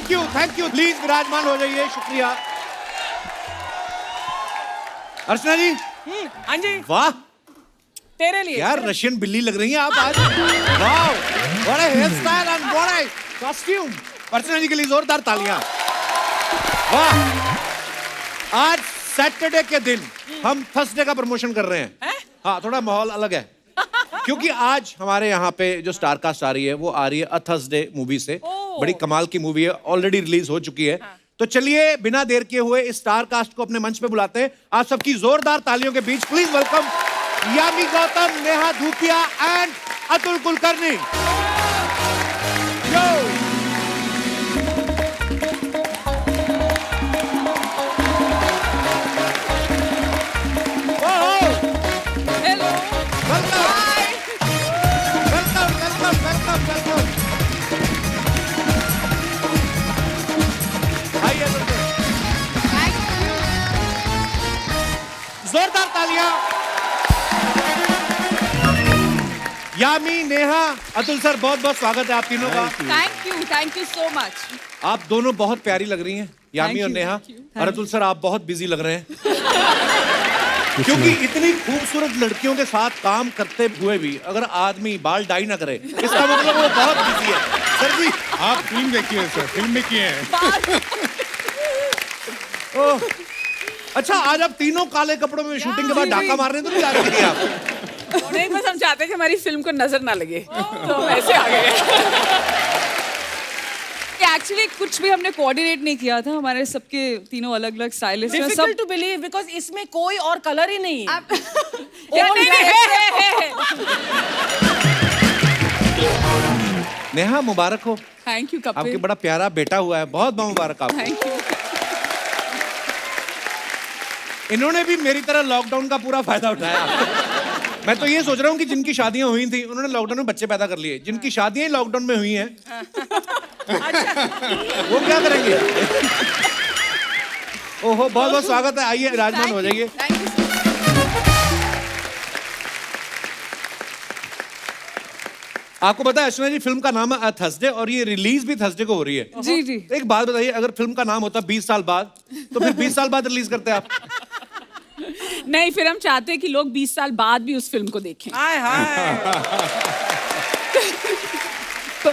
Thank you, please विराजमान हो जाइए, शुक्रिया। अर्चना जी। हाँ जी, वाह, तेरे लिए यार रशियन बिल्ली लग रही हैं आप आज। वाह, what a hair style and what a costume. Archana ji के लिए जोरदार तालियां। वाह, आज सैटरडे के दिन हम थर्सडे का प्रमोशन कर रहे हैं। हाँ, थोड़ा माहौल अलग है क्योंकि आज हमारे यहाँ पे जो स्टार कास्ट आ रही है वो आ रही है अ थर्सडे मूवी से। बड़ी कमाल की मूवी है, ऑलरेडी रिलीज हो चुकी है। तो चलिए बिना देर किए हुए इस स्टार कास्ट को अपने मंच पे बुलाते हैं। आप सबकी जोरदार तालियों के बीच please welcome Yami Gautam, Neha Dhupia and Atul Kulkarni. Yo hello, जोरदार तालियां। यामी, नेहा, अतुल सर, बहुत बहुत स्वागत है आप तीनों का। Thank you so much. आप दोनों बहुत प्यारी लग रही हैं, यामी और नेहा। और अतुल सर आप बहुत बिजी लग रहे हैं क्योंकि इतनी खूबसूरत लड़कियों के साथ काम करते हुए भी अगर आदमी बाल डाई ना करे इसका मतलब वो बहुत बिजी है। सर जी आप फिल्म देखिए सर, फिल्म में किए हैं। ओह, अच्छा आज आप तीनों काले कपड़ों में शूटिंग के बाद डाका मारने तो नहीं जा रहे थे आप? नहीं, बस हम चाहते हैं कि हमारी फिल्म को नजर ना लगे तो हम ऐसे आ गए। एक्चुअली कुछ भी हमने कोऑर्डिनेट नहीं किया था, हमारे सबके तीनों अलग अलग स्टाइलिस्ट हैं। Difficult to believe because इसमें कोई और कलर ही नहीं है। नेहा मुबारक हो, थैंक यू आपके कपिल, बड़ा प्यारा बेटा हुआ है, बहुत बहुत मुबारक आपको। Thank you. इन्होंने भी मेरी तरह लॉकडाउन का पूरा फायदा उठाया। मैं तो ये सोच रहा हूँ कि जिनकी शादियां हुई थी उन्होंने लॉकडाउन में बच्चे पैदा कर लिए, जिनकी शादियां लॉकडाउन में हुई हैं वो क्या करेंगे? ओहो, बहुत बहुत स्वागत है, आइए विराजमान हो जाइए। आपको पता है अर्चना जी फिल्म का नाम है थर्सडे और ये रिलीज भी थर्सडे को हो रही है। जी जी। एक बात बताइए, अगर फिल्म का नाम होता 20 साल बाद तो फिर 20 साल बाद रिलीज करते आप? नहीं, फिर हम चाहते हैं कि लोग 20 साल बाद भी उस फिल्म को देखें। हाय हाय। तो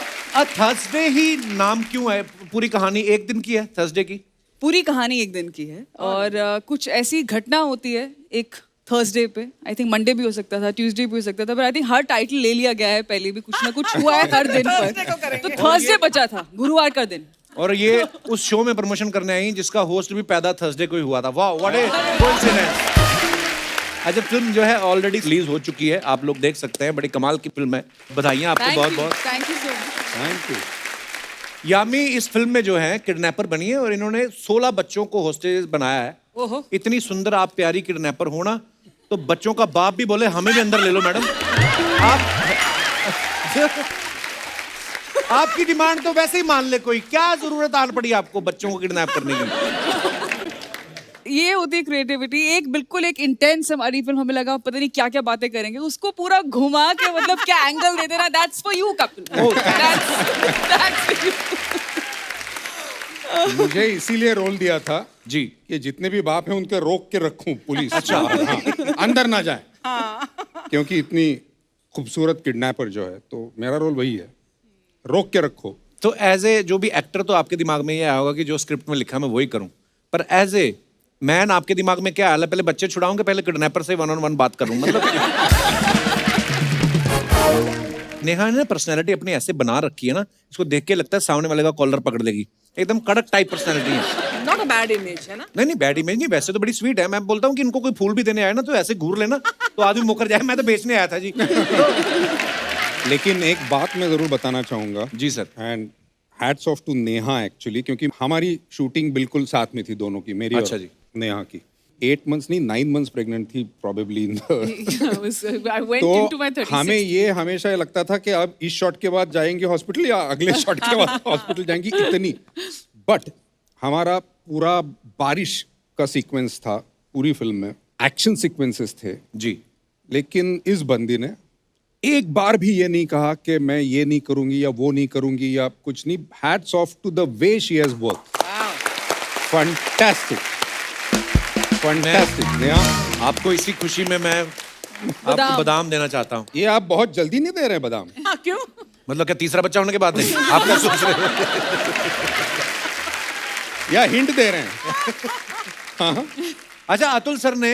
थर्सडे ही नाम क्यों है? पूरी कहानी एक दिन की है थर्सडे की? पूरी कहानी एक दिन की है और कुछ ऐसी घटना होती है एक थर्सडे पे। आई थिंक मंडे भी हो सकता था, ट्यूसडे भी हो सकता था, पर आई थिंक हर टाइटल ले लिया गया है, पहले भी कुछ ना कुछ हुआ है हर दिन पर। तो थर्सडे बचा था, गुरुवार का दिन। और ये उस शो में प्रमोशन करने आई जिसका होस्ट भी पैदा थर्सडे को ही हुआ था। वाह, व्हाट ए कोइंसिडेंस। अच्छा, फिल्म जो है ऑलरेडी रिलीज हो चुकी है, आप लोग देख सकते हैं, बड़ी कमाल की फिल्म है। बधाइयां आपको बहुत बहुत। Thank you so much. Thank you. Yami इस फिल्म में जो है किडनैपर बनी है और इन्होंने 16 बच्चों को होस्टेज बनाया है। ओहो। इतनी सुंदर आप प्यारी किडनैपर होना तो बच्चों का बाप भी बोले हमें भी अंदर ले लो मैडम। आप आपकी डिमांड तो वैसे ही मान ले कोई, क्या जरूरत आन पड़ी आपको बच्चों को किडनैप करने की? ये होती है क्रिएटिविटी। एक बिल्कुल एक इंटेंस हमारी फिल्म, हमें लगा पता नहीं क्या क्या बातें करेंगे, उसको पूरा घुमा के मतलब क्या एंगल दे देना, दैट्स फॉर यू कपिल। मुझे इसीलिए रोल दिया था जी कि जितने भी बाप हैं उनके रोक के रखूं पुलिस। अच्छा। हाँ, अंदर ना जाए क्योंकि इतनी खूबसूरत किडनैपर जो है, तो मेरा रोल वही है, रोक के रखो। तो एज ए जो भी एक्टर तो आपके दिमाग में ये आया होगा कि जो स्क्रिप्ट में लिखा मैं वही करूं, पर एज ए मैन आपके दिमाग में क्या आया? पहले बच्चे छुड़ाऊंगे, पहले किडनैपर से 1-on-1 बात करूं, मतलब नेहा ने पर्सनैलिटी अपनी ऐसे बना रखी है ना, इसको देख के लगता है सामने वाले का कॉलर पकड़ लेगी। एकदम कड़क टाइप पर्सनैलिटी है। नॉट अ बैड इमेज है ना? नहीं, बैड इमेज नहीं, वैसे तो बड़ी स्वीट है। मैं बोलता हूँ कि इनको कोई फूल भी देने आए ना तो ऐसे घूर लेना तो आदमी मुकर जाए। मैं तो बेचने आया था जी। लेकिन एक बात मैं जरूर बताना चाहूंगा जी sir. And hats off to Neha actually, क्योंकि हमारी शूटिंग बिल्कुल साथ में थी दोनों की, मेरी अच्छा और जी। नेहा की। 8 months नहीं 9 months प्रेग्नेंट थी probably in the I went into my तो 36th. हमें ये हमेशा ये लगता था कि अब इस शॉट के बाद जाएंगे हॉस्पिटल या अगले शॉट के बाद हॉस्पिटल जाएंगी, इतनी। बट हमारा पूरा बारिश का सीक्वेंस था पूरी फिल्म में, एक्शन सीक्वेंसेस थे जी। लेकिन इस बंदी ने एक बार भी ये नहीं कहा कि मैं ये नहीं करूंगी या वो नहीं करूंगी या कुछ नहीं. Hats off to the way she has work. Fantastic, fantastic. Neha, आपको इसी खुशी में मैं आपको बादाम देना चाहता हूँ. ये आप बहुत जल्दी नहीं दे रहे हैं बादाम. हाँ, क्यों? मतलब क्या तीसरा बच्चा होने के बाद है? आप क्या सोच रहे हो? या हिंट दे रहे हैं? अच्छा, अतुल सर ने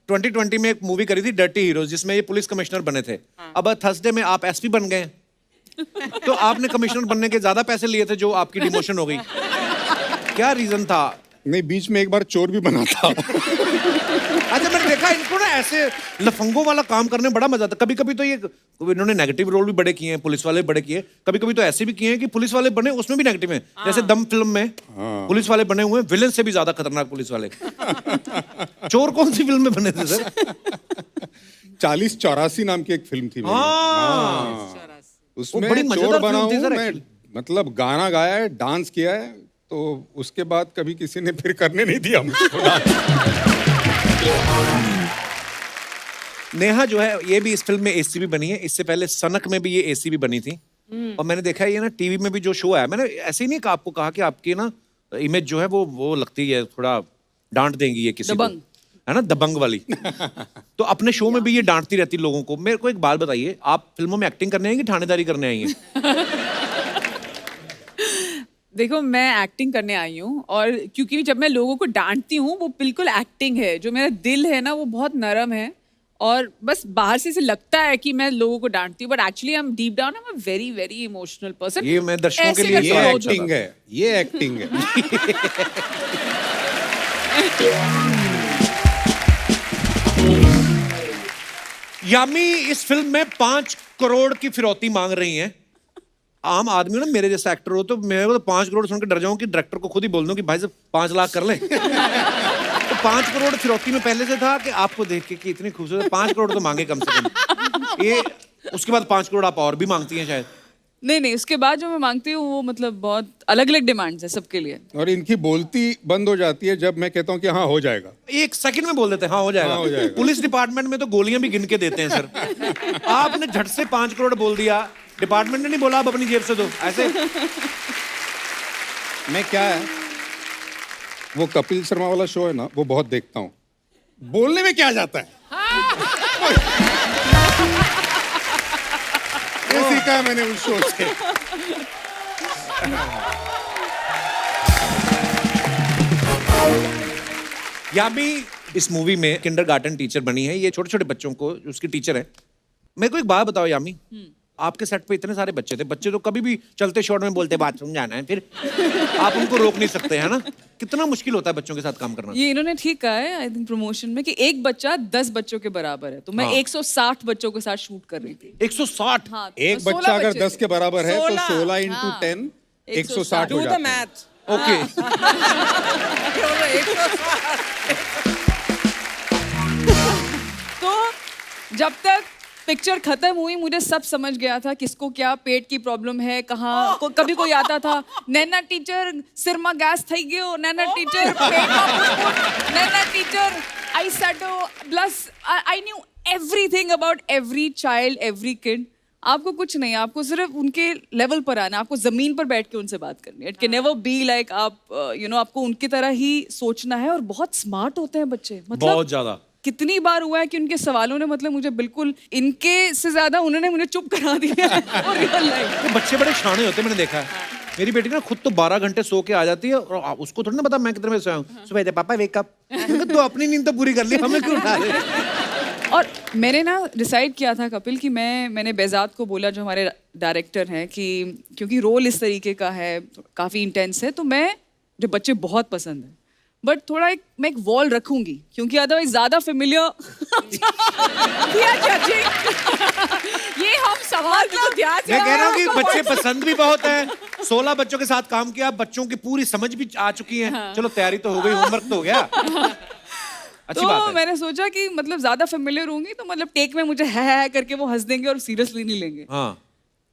2020 में एक मूवी करी थी डर्टी हीरोज, जिसमें ये पुलिस कमिश्नर बने थे. अब थर्सडे में आप एसपी बन गए. तो आपने कमिश्नर बनने के ज्यादा पैसे लिए थे जो आपकी डिमोशन हो गई. क्या रीजन था? नहीं, बीच में एक बार चोर भी बना था. अच्छा, मैंने देखा इनको ना ऐसे लफंगों वाला काम करने में बड़ा मजा आता. कभी कभी तो ये इन्होंने नेगेटिव रोल भी बड़े किए हैं, पुलिस वाले बड़े किए. कभी कभी तो ऐसे भी किए हैं कि पुलिस वाले बने उसमें भी नेगेटिव हैं. जैसे दम फिल्म में पुलिस वाले बने हुए हैं, विलेन से भी ज्यादा खतरनाक पुलिस वाले. चोर कौन सी फिल्म में बने थे सर? 4084 नाम की एक फिल्म थी मेरी. उसमें बड़ी चोर मजेदार बना फिल्म थी हूँ सर मैं. actually. मतलब गाना गाया है, डांस किया है, तो उसके बाद कभी किसी ने फिर करने नहीं दिया मुझको. नेहा जो है ये भी इस फिल्म में एसीबी बनी है. इससे पहले सनक में भी ये एसीबी बनी थी. और मैंने देखा है ये ना टीवी में भी जो शो है, मैंने ऐसे ही नहीं आपको कहा कि आपकी ना इमेज जो है वो लगती है थोड़ा डांट देंगी ये किसी को, है ना, दबंग वाली. तो अपने शो में भी ये डांटती रहती लोगों को. मेरे को एक बात बताइए, आप फिल्मों में एक्टिंग करने आएंगे, थानेदारी करने आई हैं? देखो, मैं एक्टिंग करने आई हूँ, और क्योंकि जब मैं लोगों को डांटती हूँ वो बिल्कुल एक्टिंग है. जो मेरा दिल है ना वो बहुत नरम है, और बस बाहर से लगता है कि मैं लोगों को डांटती हूँ, but actually I am deep down I am a very very emotional person. ये मैं दर्शकों के लिए ये एक्टिंग है, ये एक्टिंग है. यामी इस फिल्म में 5 करोड़ की फिरौती मांग रही हैं. आम आदमी ना मेरे जैसा एक्टर हो तो मेरे को तो 5 करोड़ सुन के डर जाऊं कि डायरेक्टर को खुद ही बोल दूं कि भाई साहब 5 लाख कर लें. तो 5 करोड़ फिरौती में पहले से था कि आपको देख के कि इतनी खूबसूरत 5 करोड़ तो मांगे कम से कम. ये उसके बाद 5 करोड़ आप और भी मांगती हैं शायद? नहीं, उसके बाद जो मैं मांगती हूँ वो मतलब बहुत अलग अलग डिमांड्स है सबके लिए. और इनकी बोलती बंद हो जाती है जब मैं कहता हूँ कि हाँ हो जाएगा. 1 सेकंड में बोल देते हैं हाँ हो जाएगा. हाँ, हो जाएगा. पुलिस डिपार्टमेंट में तो गोलियां भी गिन के देते हैं सर. आपने झट से 5 करोड़ बोल दिया, डिपार्टमेंट ने नहीं बोला आप अपनी जेब से दो ऐसे. मैं क्या है, वो कपिल शर्मा वाला शो है ना, वो बहुत देखता हूँ. बोलने में क्या जाता है. ये सीखा है मैंने उस शो से. यामी इस मूवी में किंडरगार्टन टीचर बनी है. ये छोटे छोटे बच्चों को उसकी टीचर है. मेरे को एक बात बताओ यामी, आपके सेट पे इतने सारे बच्चे थे. बच्चे तो कभी भी चलते शॉट में बोलते बाथरूम जाना है, फिर आप उनको रोक नहीं सकते, है ना. कितना मुश्किल होता है बच्चों के साथ काम करना. ये इन्होंने ठीक कहा है आई थिंक प्रमोशन में कि एक बच्चा 10 बच्चों के बराबर है. तो मैं 160 बच्चों के साथ शूट कर रही थी. 160? हाँ, एक तो 16 बच्चा अगर बच्चे 10 के बराबर है तो 16 16 इंटू 10 160 हो Do the जाता है. math. ओके. तो जब तक पिक्चर खत्म हुई मुझे सब समझ गया था किसको क्या पेट की प्रॉब्लम है, कहाँ कभी कोई आता था, नैना टीचर सिर में गैस થઈ ગયો, Naina teacher Naina teacher eye shadow plus I knew everything about every child every kid. आपको कुछ नहीं, आपको सिर्फ उनके लेवल पर आना, आपको जमीन पर बैठ के उनसे बात करनी है. It can never be like आप आपको उनकी तरह ही सोचना है. और बहुत स्मार्ट होते हैं बच्चे, मतलब बहुत ज्यादा. कितनी बार हुआ है कि उनके सवालों ने मतलब मुझे बिल्कुल इनके से ज्यादा उन्होंने मुझे चुप करा दिया है. और रियल लाइफ ये बच्चे बड़े शाने होते हैं, मैंने देखा है. मेरी बेटी ना खुद तो 12 घंटे सो के आ जाती है और उसको थोड़ी ना पता मैं कितने बजे सोया हूँ. सुबह पापा वेक अप. तो अपनी नींद तो पूरी कर ली, हमें क्यों उठा रहे. और मैंने ना डिसाइड किया था कपिल कि मैंने बेजात को बोला जो हमारे डायरेक्टर हैं कि क्योंकि रोल इस तरीके का है, काफ़ी इंटेंस है, तो जो बच्चे बहुत पसंद है बट थोड़ा मैं एक वॉल रखूंगी क्योंकि अदरवाइज ज़्यादा फेमिलियर. ये हम सवाल को ध्यान से, मैं कह रहा हूँ कि बच्चे पसंद भी बहुत हैं. 16 बच्चों के साथ काम किया, बच्चों की पूरी समझ भी आ चुकी है. चलो तैयारी तो हो गई, होमवर्क तो हो गया. अच्छी बात तो है. मैंने सोचा कि मतलब ज्यादा फेमिलियर होंगी तो मतलब टेक में मुझे है करके वो हंस देंगे और सीरियसली नहीं लेंगे. हाँ.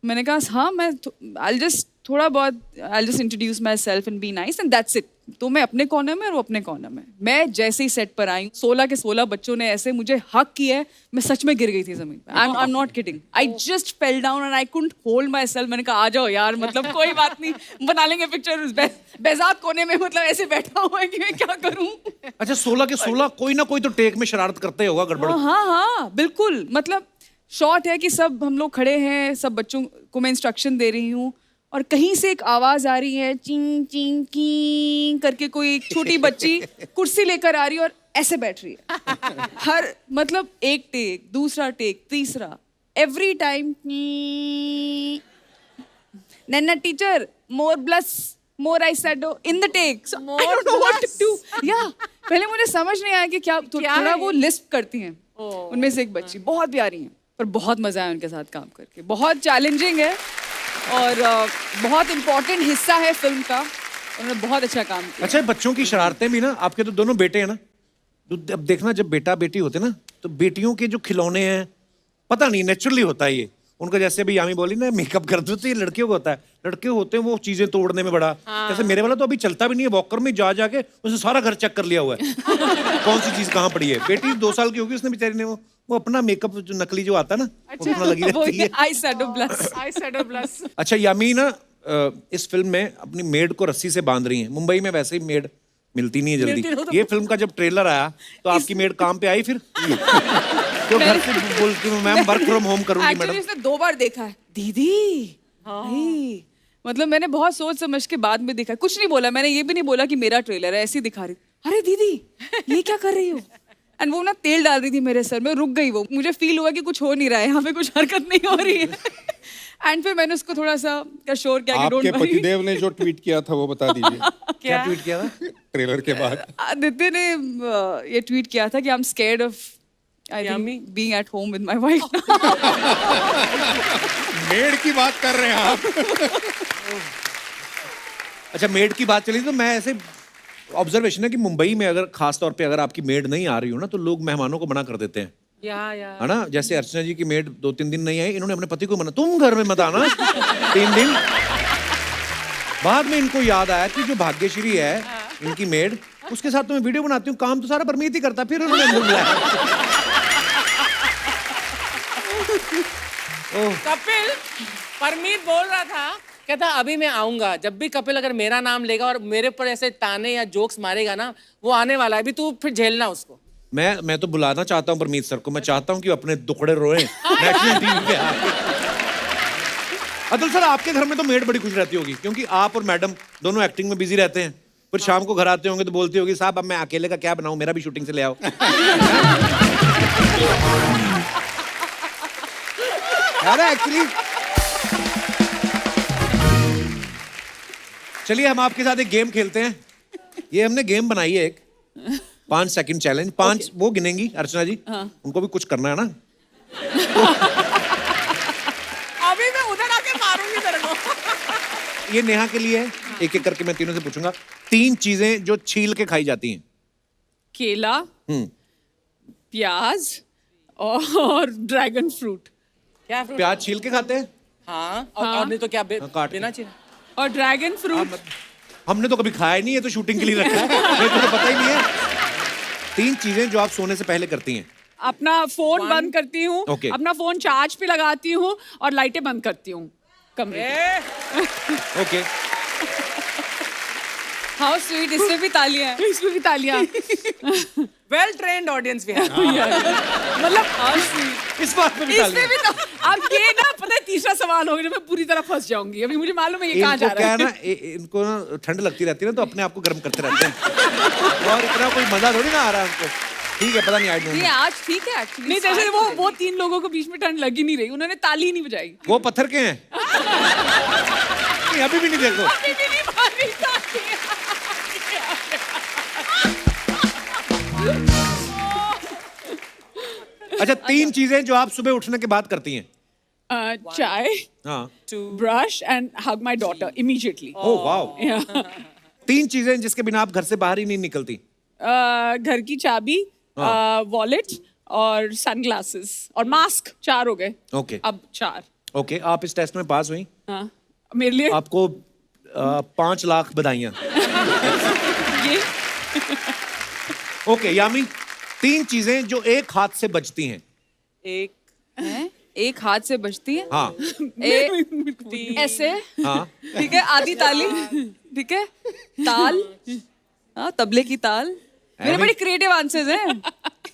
मैंने कहा हाँ मैं आई जस्ट थोड़ा बहुत I just introduce my self and be nice and that's it. तो मैं अपने कॉर्नर में और वो अपने कॉर्नर में. मैं जैसे ही सेट पर आई 16 के 16 बच्चों ने ऐसे मुझे हक किया है, मैं सच में गिर गई थी जमीन पे. I am not kidding. I just fell down and I couldn't hold my self. मैंने कहा आ जाओ यार, मतलब कोई बात नहीं, बना लेंगे पिक्चर. बेजात कोने में मतलब ऐसे बैठा हुआ है कि मैं क्या करूं. अच्छा 16 के 16 कोई ना कोई तो टेक में शरारत करते होगा गड़बड़. हाँ बिल्कुल. मतलब शॉट है कि सब हम लोग खड़े हैं, सब बच्चों को मैं इंस्ट्रक्शन दे रही हूँ और कहीं से एक आवाज आ रही है चिंग चिंग की करके. कोई एक छोटी बच्ची कुर्सी लेकर आ रही है और ऐसे बैठ रही है. हर मतलब एक टेक, दूसरा टेक, तीसरा, एवरी टाइम नन्ना teacher more bless more I shadow in the take. So I don't know what to do. या पहले मुझे समझ नहीं आया कि क्या थोड़ा वो लिस्प करती हैं. उनमें से एक बच्ची बहुत प्यारी है, पर बहुत मजा आया उनके साथ काम करके. बहुत चैलेंजिंग है और बहुत इम्पोर्टेंट हिस्सा है फिल्म का. उन्होंने बहुत अच्छा काम किया. अच्छा बच्चों की शरारतें भी ना, आपके तो दोनों बेटे हैं ना, तो अब देखना जब बेटा बेटी होते ना तो बेटियों के जो खिलौने हैं पता नहीं नेचुरली होता है ये उनका. जैसे अभी यामी बोली ना मेकअप कर दो, तो ये लड़कियों को होता है. लड़के होते हैं वो चीजें तोड़ने में बड़ा. जैसे मेरे वाला तो अभी चलता भी नहीं है, वॉकर में जा जाके उसने सारा घर चेक कर लिया हुआ है कौन सी चीज कहाँ पड़ी है. बेटी 2 साल की होगी, उसने बेचारी ने वो अपना मेकअप जो नकली जो आता है ना वो अपना लगी रहती है. Eye shadow blush. Eye shadow blush. अच्छा यामी ना इस फिल्म में अपनी मेड को रस्सी से बांध रही हैं. मुंबई में वैसे ही मेड मिलती नहीं है जल्दी. ये फिल्म का जब ट्रेलर आया तो आपकी मेड काम पे आई फिर तो घर से बोलती हूँ मैम वर्क फ्रॉम होम करूंगी मैडम. एक्चुअली उसने 2 बार देखा है दीदी. नहीं मतलब मैंने बहुत सोच समझ के बाद में देखा. कुछ नहीं बोला मैंने, ये भी नहीं बोला कि मेरा ट्रेलर है, ऐसे ही दिखा रही. अरे दीदी ये क्या कर रही हो. एंड वो ना तेल डाल रही थी मेरे सर में. रुक गई वो, मुझे फील हुआ कि कुछ हो नहीं रहा है यहाँ पे, कुछ हरकत नहीं हो रही है. एंड फिर मैंने उसको थोड़ा सा अश्योर किया कि डोंट आपके वरी. पतिदेव ने जो ट्वीट किया था वो बता दीजिए. क्या ट्वीट किया था ट्रेलर के बाद आदित्य ने ये ट्वीट किया था कि I am scared of I think being at home with my wife. Made की बात कर रहे हैं आप. अच्छा मेड की बात चली तो मैं ऐसे ऑब्जर्वेशन है कि मुंबई में अगर खास तौर पे अगर आपकी मेड नहीं आ रही हो ना तो लोग मेहमानों को मना कर देते हैं. या है ना. जैसे अर्चना जी की मेड 2-3 दिन नहीं आई, इन्होंने अपने पति को मना, तुम घर में मत आना 3 दिन. बाद में इनको याद आया कि जो भाग्यश्री है इनकी मेड, उसके साथ तो मैं वीडियो बनाती हूँ, काम तो सारा परमीत ही करता. फिर उन्होंने इनको बुलाया. कपिल परमीत बोल रहा था, कहता अभी मैं आऊंगा. जब भी कपिल अगर मेरा नाम लेगा और मेरे ऊपर ऐसे ताने या जोक्स मारेगा ना, वो आने वाला है. अभी तू फिर झेलना उसको. मैं तो बुलाना चाहता हूँ परमीत सर को. मैं चाहता हूँ कि अपने दुखड़े रोए नेशनल टीवी पे आके. अतुल सर आपके घर में तो मेड बड़ी खुश रहती होगी क्योंकि आप और मैडम दोनों एक्टिंग में बिजी रहते हैं. फिर शाम को घर आते होंगे तो बोलती होगी साहब अब मैं अकेले का क्या बनाऊं, मेरा भी शूटिंग से ले आओ. एक्चुअली चलिए हम आपके साथ एक गेम खेलते हैं. ये हमने गेम बनाई है एक 5 सेकंड चैलेंज. 5 वो गिनेंगी अर्चना जी. उनको भी कुछ करना है ना. अभी मैं उधर आके मारूंगी तेरे को. ये नेहा के लिए है. एक एक करके मैं तीनों से पूछूंगा. 3 चीजें जो छील के खाई जाती हैं. केला, प्याज और ड्रैगन फ्रूट. क्या fruit? प्याज छील के खाते हैं. हाँ और नहीं तो क्या काट बिना चाहिए. और ड्रैगन फ्रूट हमने तो कभी खाया ही नहीं है, तो शूटिंग के लिए रखा है. मेरे को तो पता ही नहीं है. 3 चीजें जो आप सोने से पहले करती हैं. अपना फोन बंद करती हूँ. Okay. अपना फोन चार्ज पे लगाती हूँ और लाइटें बंद करती हूँ कमरे की. ओके. How sweet. इसमें भी तालियां. इसमें भी तालियां. वेल ट्रेन्ड ऑडियंस भी है. मतलब हाउ स्वीट. इस बात पे भी इसमें भी तो अब ये ना पता है तीसरा सवाल होगा जब मैं पूरी तरह फंस जाऊंगी. अभी मुझे मालूम है ये कहाँ जा इनको रहा क्या है. है ना इनको ना ठंड लगती रहती है ना तो अपने आप को गर्म करते रहते हैं. और इतना कोई मजा थोड़ी ना आ रहा है उनको. ठीक है पता नहीं आई डोंट नहीं नो. आज ठीक है एक्चुअली. नहीं जैसे वो 3 लोगों को बीच में ठंड लगी नहीं रही. उन्होंने ताली ही नहीं बजाई. वो पत्थर के हैं. नहीं, अभी भी नहीं देखो. अभी भी नहीं मारी ताली. अच्छा 3 चीजें जो आप सुबह उठने के बाद करती हैं. चाय, हाँ. Brush and hug my daughter immediately. Oh wow. 3 चीजें जिसके बिना आप घर से बाहर ही नहीं निकलती. घर की चाबी, वॉलेट और सनग्लासेस और मास्क. 4 हो गए. ओके. अब 4. ओके, आप इस टेस्ट में पास हुई, हाँ मेरे लिए आपको 5 लाख बधाइयाँ। ये ओके यामी, 3 चीजें जो एक हाथ से बजती हैं। एक है? एक हाथ से बजती है। हाँ ऐसे, हाँ ठीक है, आधी ताली, ठीक है, ताल, हाँ तबले की ताल। मेरे बड़े क्रिएटिव आंसर्स हैं।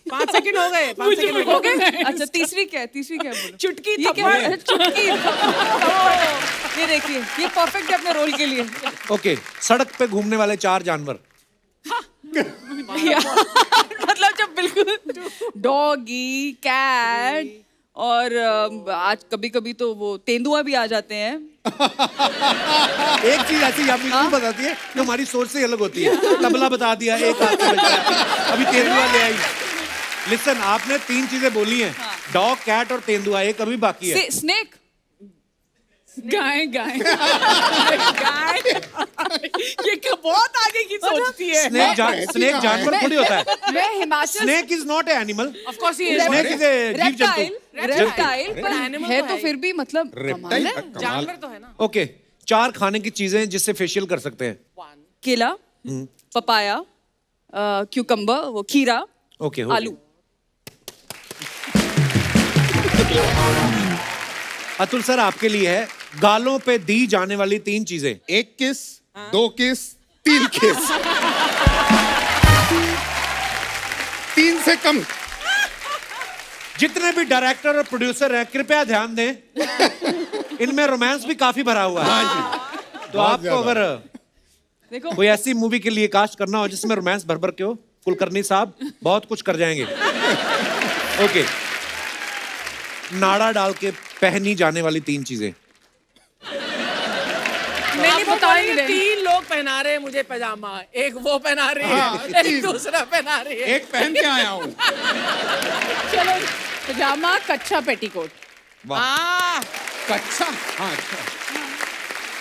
5 सेकंड हो गए, 5 सेकंड हो गए। अच्छा तीसरी क्या है? तीसरी क्या है बोलो? चुटकी, ये क्या थप्पड़। है? चुटकी। ये देखिए, ये परफेक्ट है अपने रोल के लिए। ओके, सड़क पे घूमने वाले 4 जानवर। मतलब जब बिल्कुल डॉगी, कैट और आज कभी कभी तो वो तेंदुआ भी आ जाते हैं। एक चीज ऐसी यामी क्यों बताती है जो हमारी सोच से अलग होती है। तबला बता दिया, एक हाथ से बजता है, अभी तेंदुआ ले आई। लिसन, आपने 3 चीजें बोली हैं, डॉग, कैट और तेंदुआ, एक अभी बाकी है। स्नेक, गाय गाय गाय ये बहुत आगे की सोचती है। स्नेक जानवर थोड़ी होता है। मैं Himachal, snake is not a animal, of course ही है। स्नेक इज ए जीव रेप्टाइल, जंतु। रेप्टाइल पर animal है तो तो है फिर भी मतलब कमाल रेप्टाइल है। कमाल। जानवर तो है ना। ओके, 4 खाने की चीजें जिससे फेशियल कर सकते हैं। 1 केला, पपाया, क्यूकम्बर, वो खीरा, ओके, हो गया। आलू। अतुल सर, आपके लिए है गालों पे दी जाने वाली 3 चीजें। 1 किस, 2 किस, 3 किस। 3 से कम। जितने भी डायरेक्टर और प्रोड्यूसर हैं, कृपया ध्यान दें, इनमें रोमांस भी काफी भरा हुआ है। तो बहुत आपको ज्यादा। अगर देखो कोई ऐसी मूवी के लिए कास्ट करना हो जिसमें रोमांस भर भर के हो, कुलकर्णी साहब बहुत कुछ कर जाएंगे। ओके, नाड़ा डाल के पहनी जाने वाली 3 चीजें। नहीं बता बताएंगे, नहीं रहे। 3 लोग पहना रहे हैं मुझे पजामा, एक वो पहना रही है, हाँ, एक 3 दूसरा पहना रही है। एक पहन के आया हूँ। चलो पजामा, कच्चा पेटीकोट। कच्चा, हाँ अच्छा।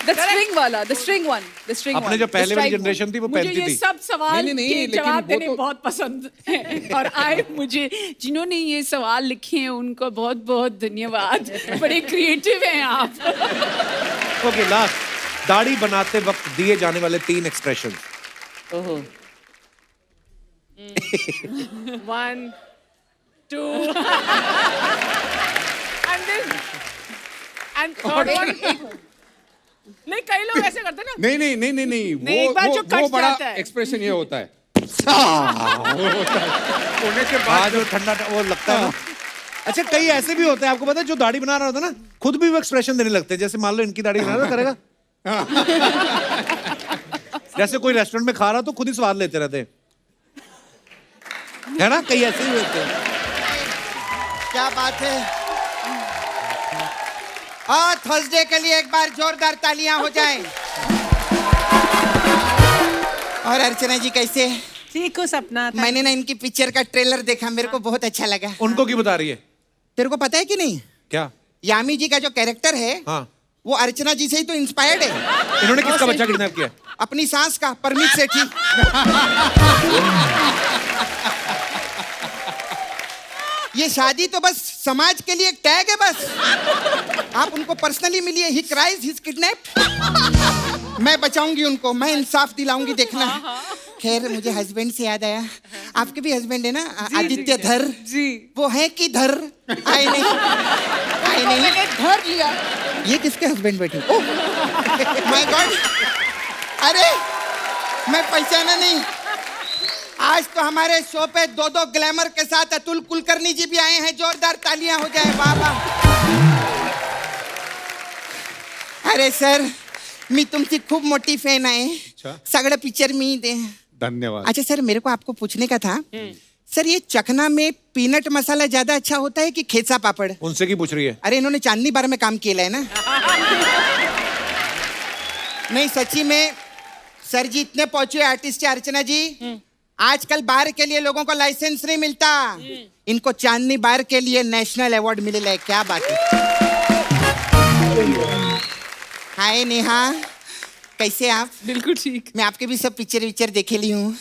द स्ट्रिंग वाला, the string one, the string अपने जो पहले वाली जनरेशन थी वो मुझे पहनती ये थी। सब सवाल नहीं, नहीं, के लेकिन जवाब वो देने तो- बहुत पसंद है और आए मुझे जिन्होंने ये सवाल लिखे हैं उनको बहुत बहुत धन्यवाद। बड़े क्रिएटिव हैं आप। ओके, लास्ट, दाढ़ी बनाते वक्त दिए जाने वाले 3 expression. 1 2 and then and third one। नहीं, कई लोग ऐसे करते हैं ना। नहीं, एक बार जो वो कट बड़ा जाता है। एक्सप्रेशन ये होता है। होने के बाद जो ठंडा वो लगता है ना। अच्छा, कई ऐसे भी होते हैं, आपको पता है, जो दाढ़ी बना रहा होता है ना, खुद भी वो एक्सप्रेशन देने लगते हैं। जैसे मान लो इनकी दाढ़ी बना रहा करेगा, जैसे कोई रेस्टोरेंट में खा रहा तो खुद ही स्वाद लेते रहते हैं, है ना? कई ऐसे ही होते हैं। क्या बात है। और थर्सडे के लिए एक बार जोरदार तालियां हो जाएं। और अर्चना जी कैसे? ठीक हो सपना था। मैंने ना इनकी पिक्चर का ट्रेलर देखा, मेरे को बहुत अच्छा लगा। उनको क्यों बता रही है? तेरे को पता है कि नहीं, क्या? यामी जी का जो कैरेक्टर है हाँ, वो अर्चना जी से ही तो इंस्पायर्ड है। इन्होंने किसका बच्चा किडनैप किया? अपनी सास का, परमीत सेठी। ये शादी तो बस समाज के लिए एक टैग है बस। आप उनको पर्सनली मिलिए, ही क्राइज, ही इज किडनैप्ड। मैं बचाऊंगी उनको, मैं इंसाफ दिलाऊंगी, देखना। खैर, मुझे हस्बैंड से याद आया, आपके भी हस्बैंड है ना, आदित्य धर जी। वो है कि धर आए नहीं, आए नहीं। मैंने धर लिया। ये किसके हस्बैंड बैठे? ओह माय गॉड, अरे मैं पहचाना नहीं। आज तो हमारे शो पे 2-2 ग्लैमर के साथ अतुल कुलकर्णी जी भी आए हैं। जोरदार तालियां हो जाए। वाह वाह। अरे सर, मी तुमची खूप मोठी फॅन आहे। सगळं पिक्चर मी दे। धन्यवाद। अच्छा सर, मेरे को आपको पूछने का था, सर ये चखना में पीनट मसाला ज्यादा अच्छा होता है कि खेचा पापड़? उनसे क्यों पूछ रही है? अरे इन्होंने चांदनी बार में काम किया है ना। नहीं सच्ची में सर जी, इतने पहुंचे आर्टिस्ट है अर्चना जी। आजकल बार के लिए लोगों को लाइसेंस नहीं मिलता, इनको चांदनी बार के लिए नेशनल अवार्ड मिलेला है। क्या बात है। हाय नेहा, कैसे आप? बिल्कुल ठीक। मैं आपके भी सब पिक्चर देखे ली हूँ।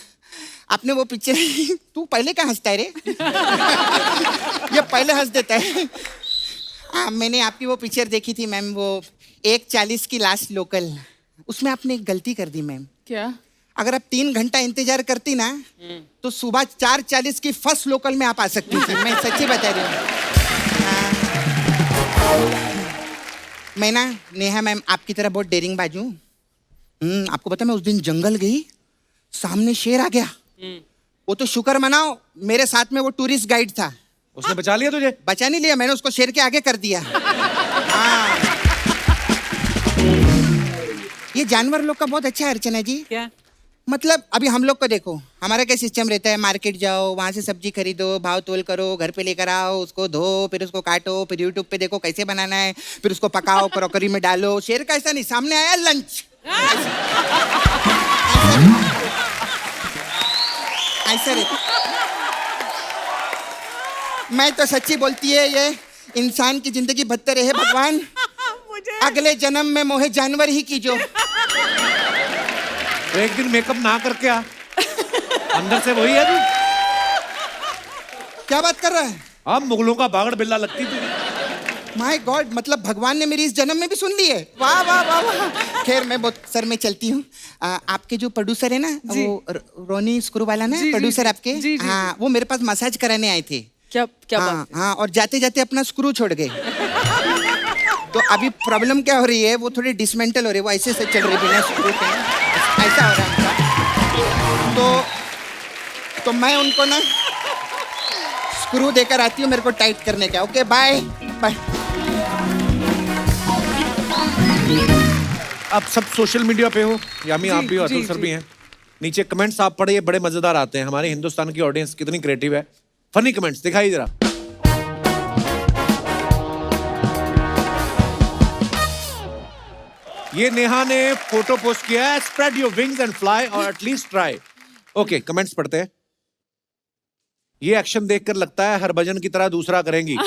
आपने वो पिक्चर तू पहले क्या हंसता है रे? ये पहले हंस देता है। हाँ, मैंने आपकी वो पिक्चर देखी थी मैम, वो 1:40 की लास्ट लोकल, उसमें आपने एक गलती कर दी मैम। क्या? अगर आप 3 घंटा इंतजार करती ना तो सुबह 4:40 की फर्स्ट लोकल में आप आ सकती थी। मैं सच्ची बता रही हूँ। मैं ना नेहा मैम आपकी तरह बहुत डेरिंग बाजू हूँ। आपको पता, मैं उस दिन जंगल गई, सामने शेर आ गया। वो तो शुक्र मनाओ मेरे साथ में वो टूरिस्ट गाइड था। उसने बचा लिया तुझे? बचा नहीं लिया, मैंने उसको शेर के आगे कर दिया। हाँ। ये जानवर लोग का बहुत अच्छा है अर्चना जी। क्या? मतलब अभी हम लोग को देखो, हमारा क्या सिस्टम रहता है, मार्केट जाओ, वहां से सब्जी खरीदो, भाव तोल करो, घर पे लेकर आओ, उसको धो, फिर उसको काटो, फिर यूट्यूब पे देखो कैसे बनाना है, फिर उसको पकाओ, क्रॉकरी में डालो। शेर का ऐसा नहीं, सामने आया लंच, ऐसा रहता। मैं तो सच्ची बोलती है, ये इंसान की जिंदगी बदतर है भगवान, अगले जन्म में मोहे जानवर ही कीजो। तो एक दिन मेकअप ना करके आ, अंदर से वही है तू। क्या बात कर रहा है? अब मुगलों का बागड़ बिल्ला लगती तू। माय गॉड, मतलब भगवान ने मेरी इस जन्म में भी सुन ली है। वाह वाह वाह वाह। खैर मैं बहुत सर में चलती हूँ। आपके जो प्रोड्यूसर है ना, वो रोनी स्क्रू वाला ना, प्रोड्यूसर आपके, हाँ, वो मेरे पास मसाज कराने आए थे। क्या क्या हाँ, बात है? हाँ, और जाते जाते अपना स्क्रू छोड़ गए। तो अभी प्रॉब्लम क्या हो रही है, वो थोड़ी डिसमेंटल हो रही है, वो ऐसे से चल रही बिना स्क्रू के, ऐसा हो रहा है उनका। तो मैं उनको ना स्क्रू देकर आती हूँ, मेरे को टाइट करने का। Okay bye bye. अब सब सोशल मीडिया पे हो, यामी आप भी हो, जी, अतुल सर जी। भी हैं। नीचे कमेंट्स आप पढ़िए, बड़े मजेदार आते हैं। हमारे हिंदुस्तान की ऑडियंस कितनी क्रिएटिव है। फनी कमेंट्स दिखाइए जरा। ये नेहा ने फोटो पोस्ट किया है, spread your wings and fly और एटलीस्ट ट्राई। ओके, कमेंट्स पढ़ते हैं। ये एक्शन देखकर लगता है हरभजन की तरह दूसरा करेंगी।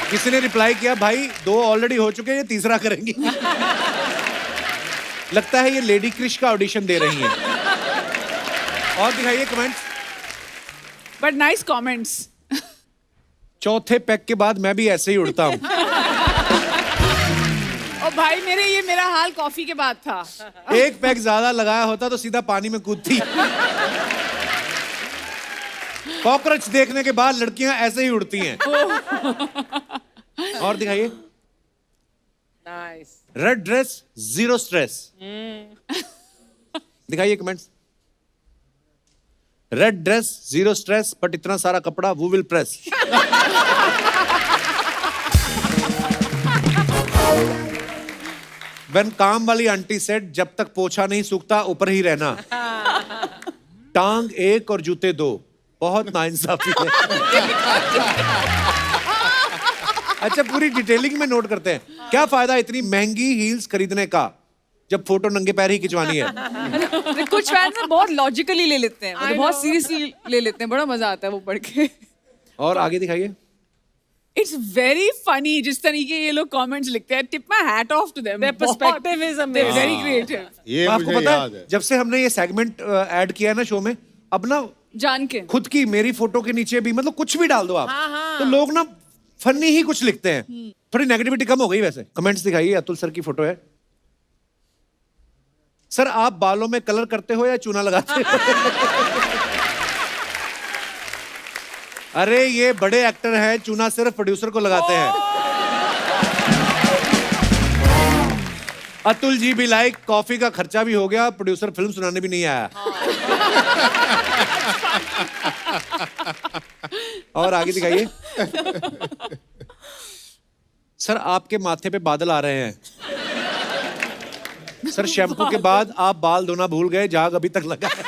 किसी ने रिप्लाई किया, भाई 2 ऑलरेडी हो चुके हैं, ये तीसरा करेंगी। लगता है ये लेडी क्रिश का ऑडिशन दे रही हैं। और दिखाइए कमेंट्स। But nice comments. चौथे पैक के बाद मैं भी ऐसे ही उड़ता हूँ। ओ भाई ये मेरा हाल कॉफी के बाद था। एक पैक ज्यादा लगाया होता तो सीधा पानी में कूदती। कॉकरोच देखने के बाद लड़कियां ऐसे ही उड़ती हैं। और दिखाइए। Nice. Red dress zero stress. दिखाइए comments. Red dress zero stress, but इतना सारा कपड़ा वो विल प्रेस। When काम वाली आंटी सेड, जब तक पोछा नहीं सूखता ऊपर ही रहना। टांग 1 और जूते 2, बहुत नाइंसाफी है। अच्छा, पूरी डिटेलिंग में नोट करते हैं। क्या फायदा इतनी महंगी हील्स खरीदने का जब फोटो नंगे पैर ही खिंचवानी है। कुछ फैंस ना बहुत लॉजिकली ले लेते हैं, मतलब बहुत सीरियसली ले लेते हैं, बड़ा मजा आता है वो पढ़ के। और आगे दिखाइए। इट्स वेरी फनी जिस तरीके ये लोग कमेंट्स लिखते हैं। Tip my hat off to them. Their perspective is amazing. Very creative. ये आपको मुझे पता याद है, है। जब से हमने ये सेगमेंट ऐड किया है ना शो में, अब ना जान के खुद की, मेरी फोटो के नीचे भी, मतलब कुछ भी डाल दो आप, तो लोग ना फनी ही कुछ लिखते हैं। थोड़ी नेगेटिविटी कम हो गई। वैसे कमेंट्स दिखाइए। अतुल सर की फोटो है। सर आप बालों में कलर करते हो या चूना लगाते हो? अरे ये बड़े एक्टर हैं, चूना सिर्फ प्रोड्यूसर को लगाते हैं। अतुल जी भी लाइक, कॉफी का खर्चा भी हो गया, प्रोड्यूसर फिल्म सुनाने भी नहीं आया। और आगे दिखाइए। सर आपके माथे पे बादल आ रहे हैं। सर शैम्पू के बाद आप बाल धोना भूल गए, झाग अभी तक लगा है।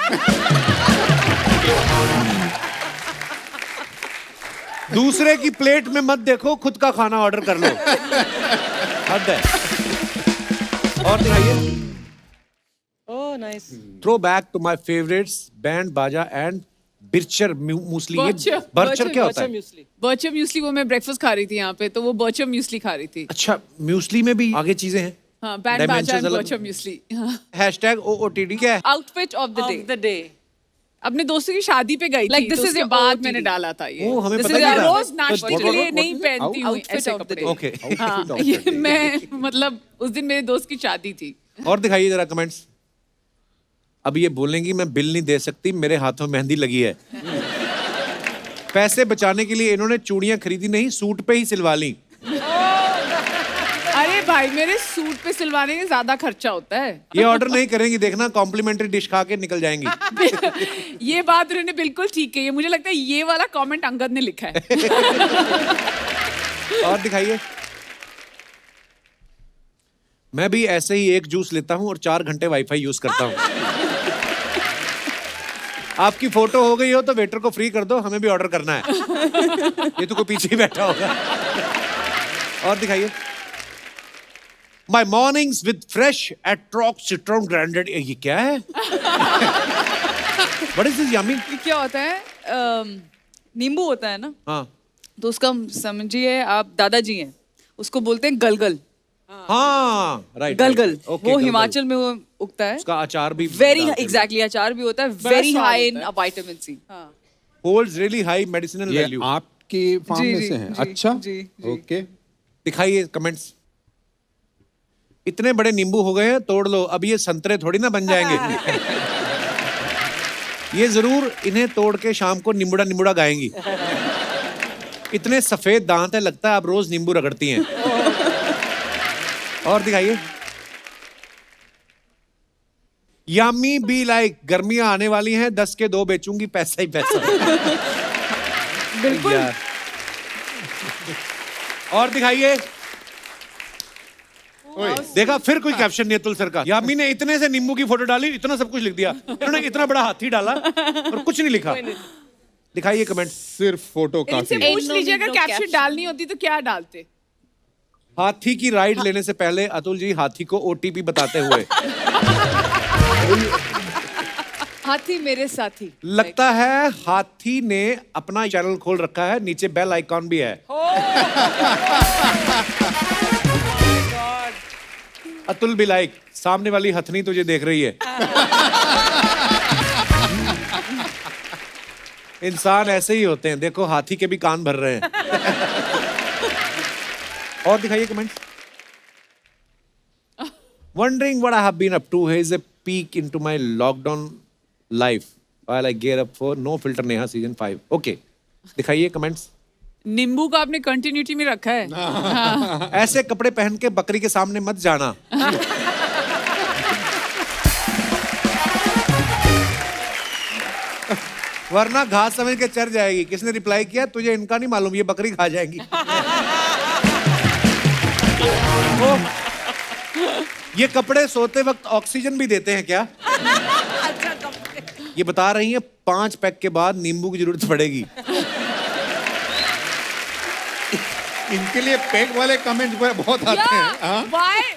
दूसरे की प्लेट में मत देखो, खुद का खाना ऑर्डर कर लो। हद है। और दिखाइए। Oh nice. Throw back to my favourites, band Baaja and Bircher muesli. ये बर्चर क्या होता है? बर्चर म्यूसली वो मैं ब्रेकफास्ट खा रही थी यहाँ पे, तो वो बर्चर म्यूसली खा रही थी। अच्छा, म्यूसली में भी आगे चीजें हैं। हाँ, बैंड बाजा Dimensions एंड अलग। बर्चर म्यूसली। #OOTD क्या है? Outfit of the Of day. the day. अपने दोस्तों की शादी पे गई Like थी, this तो is उसके your बाद OOTD. मैंने डाला था ये। ओ, हमें This पता is नहीं our था। रोज नाश्ते What- के लिए what- नहीं पहनती हूँ Outfit ऐसे of the कपड़े। day. ओके हाँ, ये मैं मतलब उस दिन मेरे दोस्त की शादी थी। और दिखाइए जरा कमेंट्स। अब ये बोलेंगी मैं बिल नहीं दे सकती, मेरे हाथों मेहंदी लगी है। पैसे बचाने के लिए इन्होंने चूड़ियां खरीदी नहीं, सूट पे ही सिलवा ली। अरे भाई मेरे सूट पे सिलवाने में ज्यादा खर्चा होता है। ये ऑर्डर नहीं करेंगी, देखना कॉम्प्लीमेंट्री डिश खा के निकल जाएंगी। ये बात उन्होंने बिल्कुल ठीक कही है। मुझे लगता है ये वाला कमेंट अंगद ने लिखा है। और दिखाइए। मैं भी ऐसे ही एक जूस लेता हूं और 4 घंटे वाईफाई यूज करता हूं। आपकी फोटो हो गई हो तो वेटर को फ्री कर दो, हमें भी ऑर्डर करना है। ये तो कोई पीछे ही बैठा होगा। और दिखाइए। माई मॉर्निंग्स विद फ्रेश एट्रॉक सिट्रॉन ग्राइंडेड। ये क्या है? What is this yummy? ये क्या होता है? नींबू होता है ना, हाँ तो उसका समझिए आप दादाजी हैं, उसको बोलते हैं गलगल। हाँ राइट। गलगल वो हिमाचल में वो उगता है। उसका अचार भी वेरी एग्जैक्टली अचार भी होता है, वेरी स्वाद हाई होता in vitamin C. Holds really high medicinal ये वैल्यू। आपके फार्म जी, में जी, से हैं? जी, अच्छा, जी, जी। ओके। दिखाइए कमेंट्स। इतने बड़े नींबू हो गए हैं, तोड़ लो। अब ये संतरे थोड़ी ना बन जाएंगे। ये जरूर इन्हें तोड़ के शाम को निम्बुड़ा निम्बुड़ा गाएंगी। इतने सफेद दांत है, लगता है आप रोज नींबू रगड़ती हैं। और दिखाइए। यामी बी लाइक गर्मियां आने वाली हैं, 10 के 2 बेचूंगी, पैसा ही पैसा। बिल्कुल। यार। और दिखाइए। देखा फिर कोई कैप्शन नहीं है अतुल सर का। यामी ने इतने से नींबू की फोटो डाली, इतना सब कुछ लिख दिया। इन्होंने इतना बड़ा हाथी डाला और कुछ नहीं लिखा। दिखाइए कमेंट। सिर्फ फोटो इनसे काफी है। पूछ लीजिए अगर कैप्शन डालनी होती तो क्या डालते? हाथी की राइड लेने से पहले अतुल जी हाथी को ओटीपी बताते हुए। हाथी मेरे साथी। लगता है हाथी ने अपना चैनल खोल रखा है, नीचे बेल आइकॉन भी है। अतुल भी लाइक, सामने वाली हथनी तुझे देख रही है। इंसान ऐसे ही होते हैं, देखो हाथी के भी कान भर रहे हैं। और दिखाइए comments. Wondering what I have been up to. Here is a peek into my lockdown life while I gear up for No Filter Neha season 5. Okay. दिखाइए कमेंट्स। नींबू का आपने कंटिन्यूटी में रखा है। ऐसे कपड़े पहन के बकरी के सामने मत जाना। वरना घास समझ के चर जाएगी। किसने रिप्लाई किया? तुझे इनका नहीं मालूम, ये बकरी खा जाएगी। ये कपड़े सोते वक्त ऑक्सीजन भी देते हैं क्या? ये बता रही हैं 5 पैक के बाद नींबू की जरूरत पड़ेगी। इनके लिए पैक वाले कमेंट बहुत आते हैं। हाँ?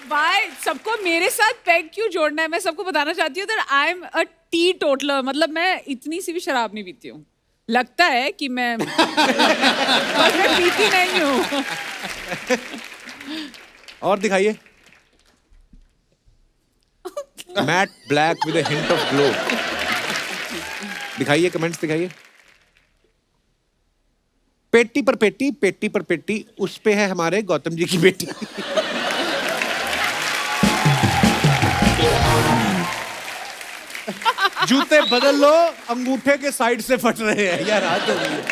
वाई सबको मेरे साथ पैक क्यों जोड़ना है? मैं सबको बताना चाहती हूँ that I am a T toddler. मतलब मैं इतनी सी भी शराब नहीं पीती हूँ। लगता है कि मैं पर मैं पीती नहीं हूँ। और दिखाइए। Matte black with a hint of glow. दिखाइए कमेंट्स दिखाइए। पेटी पर पेटी, पेटी पर पेटी, उस पे है हमारे गौतम जी की बेटी। जूते बदल लो, अंगूठे के साइड से फट रहे हैं यार। आज हो गई है।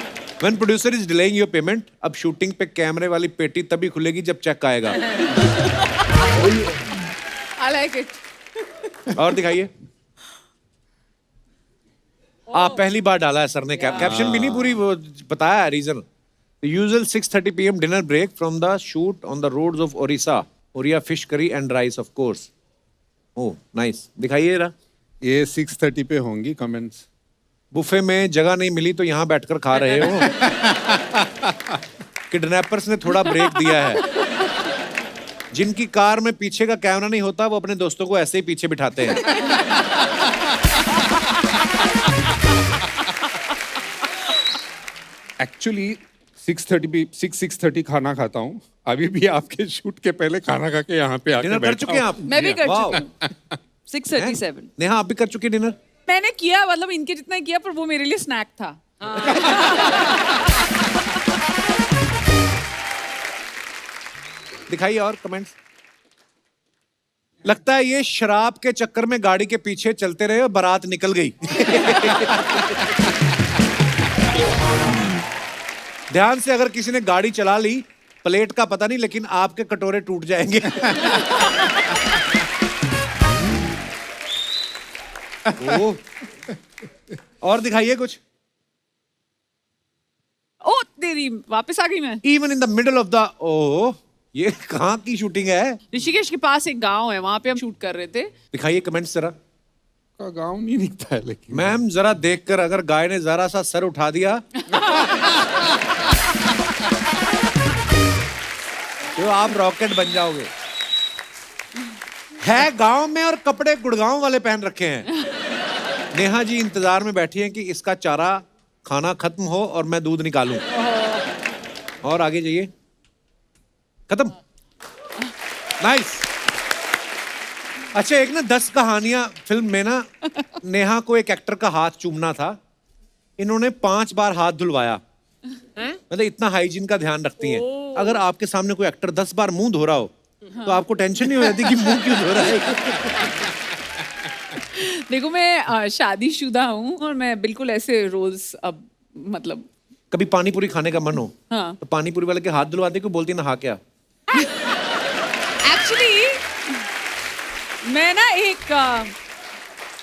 When producer is delaying your payment, अब शूटिंग पे कैमरे वाली पेटी तभी खुलेगी जब चेक आएगा। I like it. और दिखाइए। आप पहली बार डाला है सर ने कैप्शन भी नहीं पूरी वो बताया है reason. The usual 6:30 p.m. dinner break from the shoot on the roads of Orissa. Oriya fish curry and rice of course. Oh, nice. दिखाइए जरा। ये 6:30 पे होंगी कमेंट्स। बुफे में जगह नहीं मिली तो यहाँ बैठकर खा रहे हो। किडनैपर्स ने थोड़ा ब्रेक दिया है। जिनकी कार में पीछे का कैमरा नहीं होता वो अपने दोस्तों को ऐसे ही पीछे बिठाते हैं। एक्चुअली 6:30 खाना खाता हूँ। अभी भी आपके शूट के पहले खाना खा के यहाँ पे आके डिनर कर बैठा चुके हैं हूँ। आप? मैं भी कर वाओ। चुकी हूँ। 6:37। नेहा आप भी कर चुके डिनर? मैंने किया, मतलब इनके जितना ही किया, पर वो मेरे लिए स्नैक था। दिखाइए और कमेंट्स। लगता है ये शराब के चक्कर में गाड़ी के पीछे चलते रहे और बारात निकल गई। ध्यान से, अगर किसी ने गाड़ी चला ली, प्लेट का पता नहीं, लेकिन आपके कटोरे टूट जाएंगे। ओह। और दिखाइए कुछ। ओ तेरी, वापस आ गई मैं। Even in the middle of the, oh ये कहाँ की शूटिंग है? ऋषिकेश के पास एक गांव है, वहां पे हम शूट कर रहे थे। दिखाइए कमेंट्स जरा। का गाँव नहीं दिखता है लेकिन। मैम जरा देखकर, अगर गाय ने जरा सा सर उठा दिया तो आप रॉकेट बन जाओगे। है गांव में और कपड़े गुड़गांव वाले पहन रखे हैं। नेहा जी इंतजार में बैठी हैं कि इसका चारा खाना खत्म हो और मैं दूध निकालूं। और आगे जाइए। खत्म। नाइस। अच्छा, एक ना 10 कहानियां फिल्म में ना नेहा को एक एक्टर का हाथ चूमना था, इन्होंने 5 बार हाथ धुलवाया। मतलब इतना हाइजीन का ध्यान रखती हैं। अगर आपके सामने कोई एक्टर 10 बार मुंह धो रहा हो तो आपको टेंशन नहीं हो जाती कि मुंह क्यों धो रहा है? देखो, मैं शादीशुदा हूँ और मैं बिल्कुल ऐसे रोज अब मतलब कभी पानी पूरी खाने का मन हो हाँ। तो पानी पूरी वाले के हाथ धुलवाते, क्यों बोलती नहा क्या? एक्चुअली मैं ना एक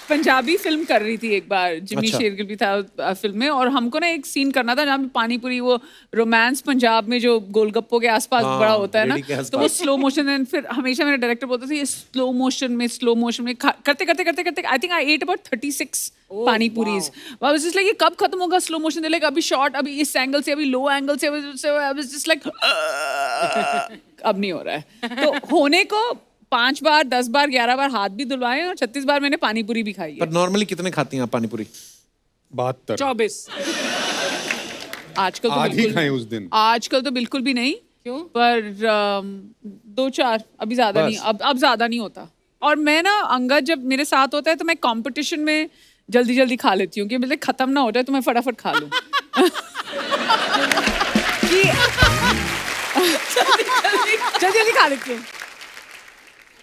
पंजाबी फिल्म कर रही थी एक बार, जिमी अच्छा। शेरगिल भी था फिल्म में, और हमको ना एक सीन करना था जहाँ पे पानी पूरी, वो रोमांस पंजाब में जो गोलगप्पों के आसपास हाँ, बड़ा होता है ना, रेडी के आसपास। तो वो स्लो मोशन। एंड फिर हमेशा मेरा डायरेक्टर बोलता था ये स्लो मोशन में करते करते करते करते I think I at about 36 पानी पूरीज। वाज जस्ट लाइक ये कब खत्म होगा स्लो मोशन, दे लाइक अभी शॉर्ट, अभी इस एंगल से, अभी लो एंगल से, आई वाज जस्ट लाइक अब नहीं हो रहा है। तो होने को 5 बार 10 बार 11 बार हाथ भी धुलवाए और 36 बार मैंने पानी पूरी भी खाई है। पर नॉर्मली कितने खाती हैं आप पानी पूरी? 72। 24। आजकल तो आधी बिल्कुल, खाएं उस दिन। आजकल तो बिल्कुल भी नहीं। क्यों? पर 2-4 अभी ज्यादा बस। नहीं, अब ज्यादा नहीं होता। और मैं ना, अंगद जब मेरे साथ होता है तो मैं कंपटीशन में जल्दी जल्दी खा लेती हूँ कि मतलब खत्म ना हो जाए तो मैं फटाफट खा लूँ। जल्दी जल्दी खा लेती हूँ।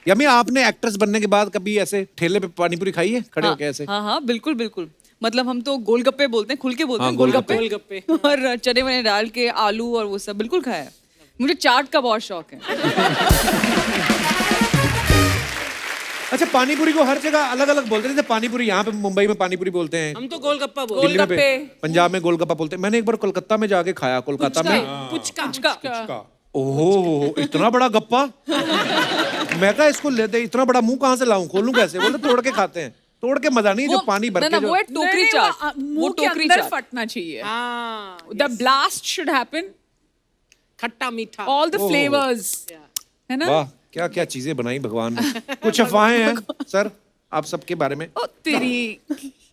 यमी, आपने एक्ट्रेस बनने के बाद कभी ऐसे ठेले पे पानी पूरी खाई है खड़े होके ऐसे? हाँ हाँ, बिल्कुल बिल्कुल। मतलब हम तो गोलगप्पे बोलते हैं, खुल के बोलते हाँ, हैं गोलगप्पे। गोलगप्पे। और चने वने डाल के, आलू और वो सब बिल्कुल खाया है। मुझे चाट का बहुत शौक है। अच्छा, पानी पूरी को हर जगह अलग अलग बोलते हैं। जैसे पानी पूरी यहाँ पे मुंबई में पानी पूरी बोलते हैं, हम तो गोलगप्पा बोलते दिल्ली में गोलगप्पे। पंजाब में गोलगप्पा बोलते हैं। मैंने एक बार कोलकाता में जाके खाया, कोलकाता में। पुचका। का ओहो, इतना बड़ा गप्पा। मैं कहा इसको लेते, इतना बड़ा मुंह कहाँ से लाऊं, खोलूं कैसे? बोले तोड़ के खाते हैं। तोड़ के मजा नहीं, जो पानी भर के वो है टोकरी चाट। वो मुंह के टोकरी अंदर चाट। फटना चाहिए। हाँ, द ब्लास्ट शुड हैपन, खट्टा मीठा। ऑल द फ्लेवर्स, है ना? वाह, क्या क्या चीजें बनाई भगवान ने। कुछ अफवाहें हैं सर आप सबके बारे में? ओ तेरी,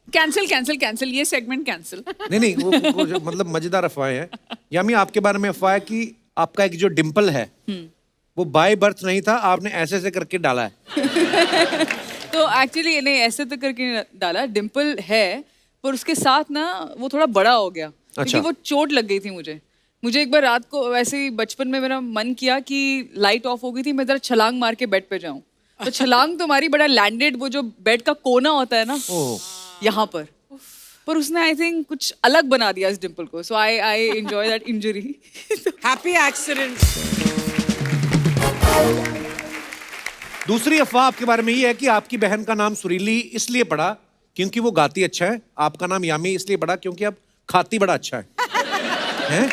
कैंसिल ये सेगमेंट कैंसिल। नहीं, वो जो मतलब मजेदार अफवाहें हैं। यामी, आपके बारे में अफवाह है कि आपका एक जो डिम्पल है वो बाय बर्थ नहीं था, आपने ऐसे ऐसे करके डाला है। तो एक्चुअली नहीं, ऐसे तो करके डाला, डिम्पल है, पर उसके साथ ना वो थोड़ा बड़ा हो गया। क्योंकि अच्छा। वो चोट लग गई थी मुझे एक बार रात को, वैसे ही बचपन में मेरा मन किया कि लाइट ऑफ हो गई थी, मैं जरा छलांग मार के बेड पे जाऊं। तो छलांग तो हमारी बड़ा लैंडेड, वो जो बेड का कोना होता है ना, यहाँ पर उसने आई थिंक कुछ अलग बना दिया इस डिम्पल को। So I enjoy that injury. Happy accident. दूसरी अफवाह आपके बारे में ये है कि आपकी बहन का नाम सुरीली इसलिए पड़ा क्योंकि वो गाती अच्छा है, आपका नाम यामी इसलिए पड़ा क्योंकि आप खाती बड़ा अच्छा है। हैं?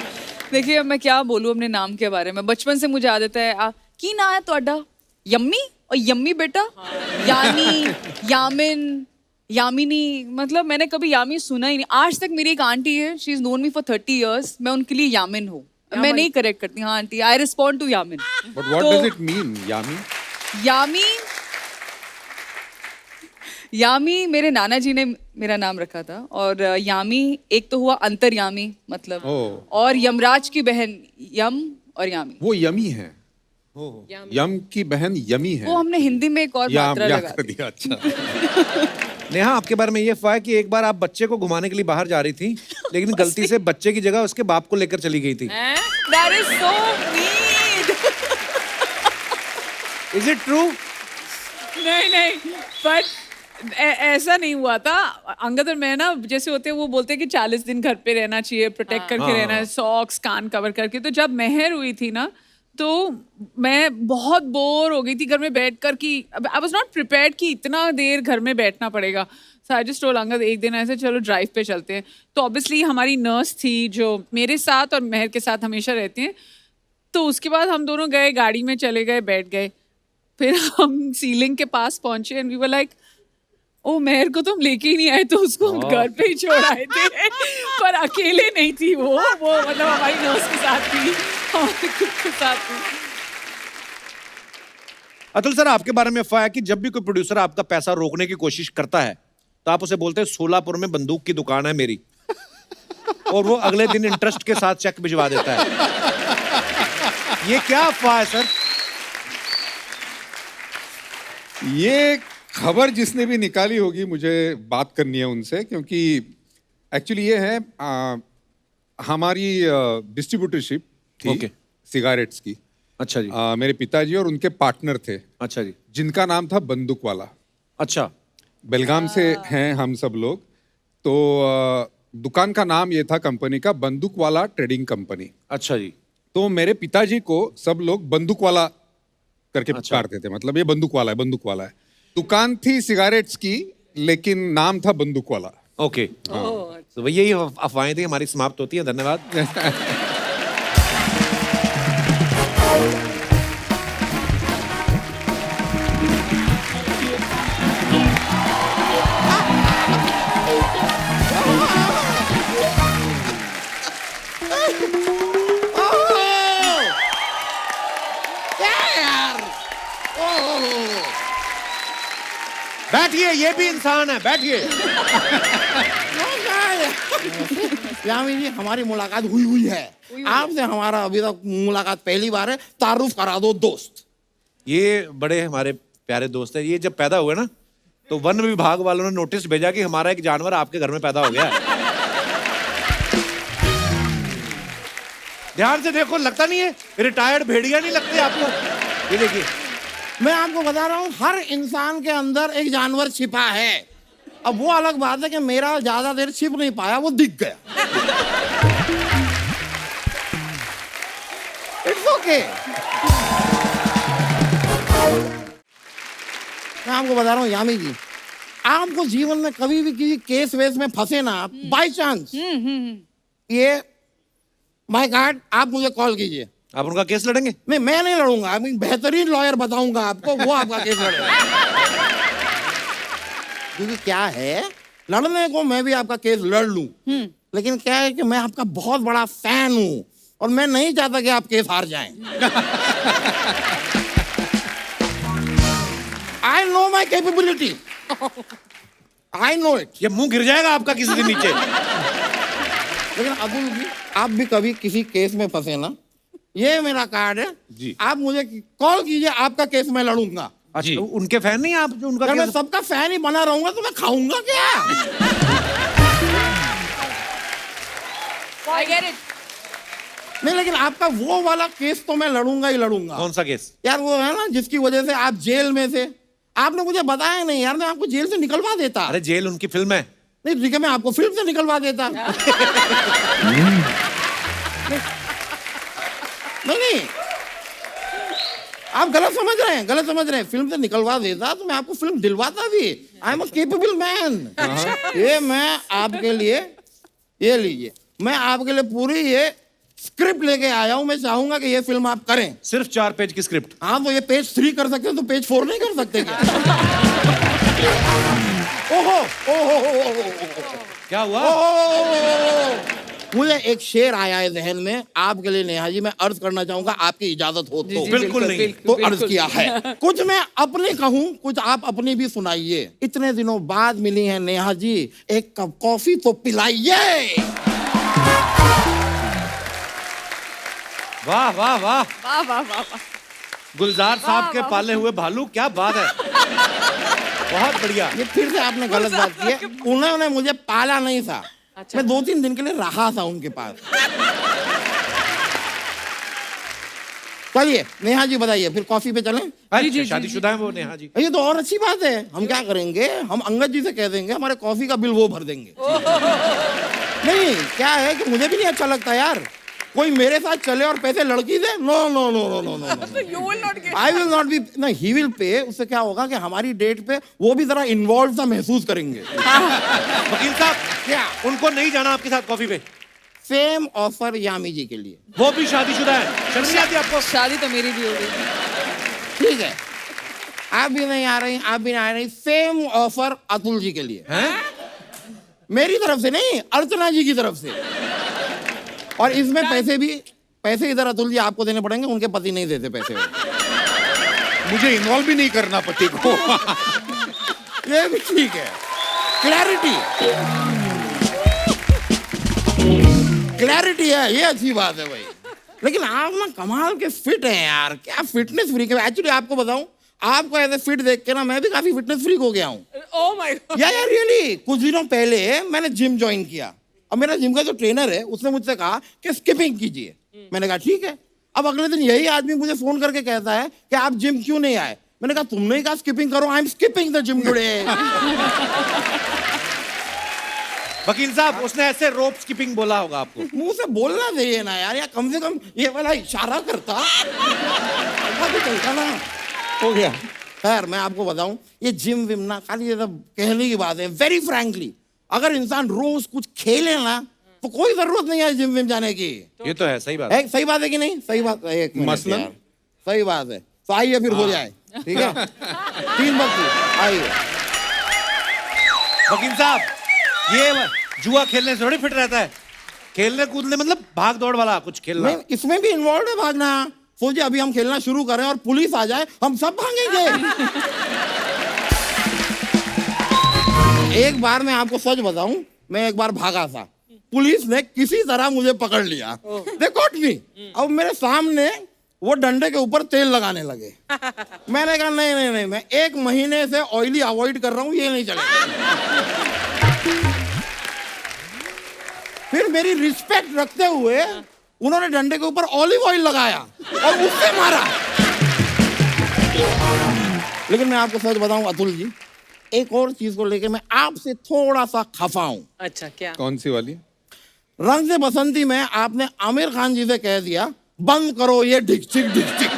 देखिए, अब मैं क्या बोलूँ अपने नाम के बारे में। बचपन से मुझे आदत है, की ना है तोड़ा यम्मी, और यम्मी बेटा यानी, यामिन, यामिनी, मतलब मैंने कभी यामी सुना ही नहीं। आज तक मेरी एक आंटी है, she is known me for 30 years, मैं उनके लिए यामिन हूँ। मैं नहीं करेक्ट करती, हाँ aunty, I respond to Yamin. But what does it mean Yami? Yami मेरे नाना जी ने मेरा नाम रखा था, और यामी एक तो हुआ अंतर्यामी मतलब, और यमराज की बहन यम और यामी। वो यमी है। यम की बहन यमी है। वो हमने हिंदी में एक और याम मात्रा या लगा कर दी। दिया। अच्छा। नेहा, आपके बारे में ये अफवाह है कि एक बार आप बच्चे को घुमाने के लिए बाहर जा रही थी, लेकिन गलती से बच्चे की जगह उसके बाप को लेकर चली गई थी। That is so mean. Is it true? नहीं पर ऐसा नहीं हुआ था। अंगद और मैं ना, जैसे होते हैं वो बोलते हैं कि 40 दिन घर पे रहना चाहिए, प्रोटेक्ट करके रहना है, सॉक्स कान कवर करके। तो जब मेहर हुई थी ना, तो मैं बहुत बोर हो गई थी घर में बैठ कर कि आई वाज नॉट प्रिपेयर्ड कि इतना देर घर में बैठना पड़ेगा। सो आई जस्ट टोल्ड अंगद एक दिन ऐसे चलो ड्राइव पे चलते हैं। तो ऑब्वियसली हमारी नर्स थी जो मेरे साथ और मेहर के साथ हमेशा रहती हैं। तो उसके बाद हम दोनों गए, गाड़ी में चले गए, बैठ गए। फिर हम सीलिंग के पास पहुंचे एंड वी वर लाइक, ओ मेहर को तो हम लेके ही नहीं आए, तो उसको हम घर पे ही छोड़ आए थे। पर अकेले नहीं थी वो मतलब हमारी नर्स के साथ थी, हमारे खुद के साथ थी। अतुल सर, आपके बारे में अफवाह है कि जब भी कोई प्रोड्यूसर आपका पैसा रोकने की कोशिश करता है तो आप उसे बोलते हैं सोलापुर में बंदूक की दुकान है मेरी, और वो अगले दिन इंटरेस्ट के साथ चेक भिजवा देता है। ये क्या अफवाह है सर? ये खबर जिसने भी निकाली होगी, मुझे बात करनी है उनसे, क्योंकि एक्चुअली ये है हमारी डिस्ट्रीब्यूटरशिप थी Okay. सिगारेट्स की। अच्छा जी। मेरे पिताजी और उनके पार्टनर थे, अच्छा जी। जिनका नाम था बंदूक वाला। अच्छा। बेलगाम से हैं हम सब लोग। तो दुकान का नाम ये था कंपनी का, बंदूक वाला ट्रेडिंग कंपनी। अच्छा जी। तो मेरे पिताजी को सब लोग बंदूक वाला करके पुकारते थे, मतलब ये बंदूक वाला है, बंदूक वाला है। दुकान थी सिगारेट्स की, लेकिन नाम था बंदूक वाला। ओके। तो भैया यही अफवाहें थी, हमारी समाप्त होती है। धन्यवाद। बैठिए, ये भी इंसान है, बैठिए। यामी जी, हमारी मुलाकात हुई है आपसे, हमारा अभी तक मुलाकात पहली बार है। तारुफ करा दो दोस्त। ये बड़े हमारे प्यारे दोस्त हैं। ये जब पैदा हुए ना, तो वन विभाग वालों ने नोटिस भेजा कि हमारा एक जानवर आपके घर में पैदा हो गया है। ध्यान से देखो, लगता नहीं है रिटायर्ड भेड़िया नहीं लगते आपको? ये देखिए, मैं आपको बता रहा हूँ, हर इंसान के अंदर एक जानवर छिपा है। अब वो अलग बात है कि मेरा ज्यादा देर छिप नहीं पाया, वो दिख गया। It's okay. मैं आपको बता रहा हूँ यामी जी, आपको जीवन में कभी भी किसी केस वेस में फंसे ना, बाय चांस, ये माय गॉड, आप मुझे कॉल कीजिए। आप उनका केस लड़ेंगे? नहीं, मैं नहीं लड़ूंगा। मैं बेहतरीन लॉयर बताऊंगा आपको, वो आपका केस लड़ेगा। क्योंकि क्या है, लड़ने को मैं भी आपका केस लड़ लूं, लेकिन क्या है कि मैं आपका बहुत बड़ा फैन हूं और मैं नहीं चाहता कि आप केस हार जाएं। I know my capability, I know it. ये मुंह गिर जाएगा आपका किसी दिन नीचे। लेकिन अतुल जी, आप भी कभी किसी केस में फंसे ना, ये मेरा कार्ड है जी। आप मुझे कॉल कीजिए, आपका केस मैं लड़ूंगा। अच्छा, तो उनके फैन नहीं आप जो उनका अगर मैं केस... सबका फैन ही बना रहूंगा तो मैं खाऊंगा क्या? I get it. नहीं, लेकिन आपका वो वाला केस तो मैं लड़ूंगा ही लड़ूंगा। कौन सा केस? यार वो है ना जिसकी वजह से आप जेल में थे, आपने मुझे बताया नहीं यार, मैं आपको जेल से निकलवा देता। अरे जेल उनकी फिल्म है। नहीं ठीक है, मैं आपको फिल्म से निकलवा देता। नहीं, आप गलत समझ रहे हैं, गलत समझ रहे हैं। फिल्म से निकलवा देता तो मैं आपको फिल्म दिलवाता भी। I am a capable man. ये मैं आपके लिए, ये लीजिए, मैं आपके लिए पूरी ये स्क्रिप्ट लेके आया हूं। मैं चाहूंगा कि ये फिल्म आप करें। सिर्फ 4 पेज की स्क्रिप्ट? हाँ, तो ये पेज 3 कर सकते हैं, तो पेज 4 नहीं कर सकते क्या? ओहो, ओहो, क्या हुआ? मुझे एक शेर आया है जहन में आपके लिए नेहा जी, मैं अर्ज करना चाहूंगा, आपकी इजाजत हो तो। बिल्कुल नहीं। तो अर्ज किया है। कुछ मैं अपनी कहूं, कुछ आप अपनी भी सुनाइए। इतने दिनों बाद मिली है नेहा जी, एक कप कॉफी तो पिलाइए। वाह वाह वाह, वाह वाह वाह वाह। गुलजार साहब के पाले हुए भालू, क्या बात है। बहुत बढ़िया। ये फिर से आपने गलत बात की है। उन्होंने मुझे पाला नहीं था, मैं 2-3 दिन के लिए रहा था उनके पास। चलिए नेहा जी बताइए, फिर कॉफी पे चलें? अच्छा, शादीशुदा है वो नेहा जी। ये तो और अच्छी बात है। हम क्या करेंगे, हम अंगद जी से कह देंगे हमारे कॉफी का बिल वो भर देंगे। नहीं, क्या है कि मुझे भी नहीं अच्छा लगता यार कोई मेरे साथ चले और पैसे लड़की दे। No no no no no no, I will not be. ना, ही विल पे। उससे क्या होगा कि हमारी डेट पे वो भी जरा इन्वॉल्व सा महसूस करेंगे। वकील साहब, क्या उनको नहीं जाना आपके साथ कॉफी पे? सेम ऑफर यामी जी के लिए। वो भी शादीशुदा है, शर्म नहीं आती आपको? शादी तो मेरी भी हो गई। ठीक है, आप भी नहीं आ रही, आप भी नहीं आ रही। सेम ऑफर अतुल जी के लिए। मेरी तरफ से नहीं, अर्चना जी की तरफ से। और इसमें पैसे इधर अतुल जी आपको देने पड़ेंगे, उनके पति नहीं देते पैसे। मुझे इन्वॉल्व भी नहीं करना पति को। ये भी ठीक है। क्लैरिटी है, ये अच्छी बात है भाई। लेकिन आप ना कमाल के फिट हैं यार, क्या फिटनेस फ्रीक है। एक्चुअली आपको बताऊं, आपको ऐसे फिट देख के ना मैं भी काफी फिटनेस फ्रीक हो गया हूँ। Oh my God. यार रियली, कुछ दिनों पहले मैंने जिम ज्वाइन किया। अब मेरा जिम का जो ट्रेनर है उसने मुझसे कहा कि स्किपिंग कीजिए। मैंने कहा ठीक है। अब अगले दिन यही आदमी मुझे फोन करके कहता है कि आप जिम क्यों नहीं आए। मैंने कहा तुमने ही कहा स्किपिंग करो, I am skipping the gym today. वकील साहब, उसने ऐसे रोप स्किपिंग बोला होगा आपको। मुंह से बोलना चाहिए ना यार, या कम से कम ये वाला इशारा करता। ऐसा भी चलता ना। हो गया। खैर मैं आपको बताऊं, ये जिम विम ना खाली ये सब कहने की बात है। वेरी फ्रैंकली, अगर इंसान रोज कुछ खेले ना तो कोई जरूरत नहीं है जिम विम जाने की। ये तो है, सही बात है। सही बात है कि नहीं? सही बात है। एक मिनट मसलन? यार, सही बात है। तो आइए फिर हो जाए, ठीक है? 3 वक्त आइए। वकील साहब, ये जुआ खेलने से थोड़ी फिट रहता है। खेलने कूदने मतलब भाग दौड़ वाला कुछ खेलना। नहीं, इसमें भी इन्वॉल्व है भागना। सोचिए अभी हम खेलना शुरू करें और पुलिस आ जाए, हम सब भागेंगे। एक बार मैं आपको सच बताऊं, मैं एक बार भागा था, पुलिस ने किसी तरह मुझे पकड़ लिया। They caught me. अब मेरे सामने वो डंडे के ऊपर तेल लगाने लगे। मैंने कहा नहीं नहीं नहीं, मैं 1 महीने से ऑयली अवॉइड कर रहा हूं, ये नहीं चलेगा। फिर मेरी रिस्पेक्ट रखते हुए उन्होंने डंडे के ऊपर ऑलिव ऑयल लगाया और उससे मारा। लेकिन मैं आपको सच बताऊं अतुल जी, एक और चीज को लेके मैं आपसे थोड़ा सा खफा हूं। अच्छा, क्या? कौन सी वाली? रंग से बसंती में आपने आमिर खान जी से कह दिया बंद करो ये ढिकचिक ढिकचिक।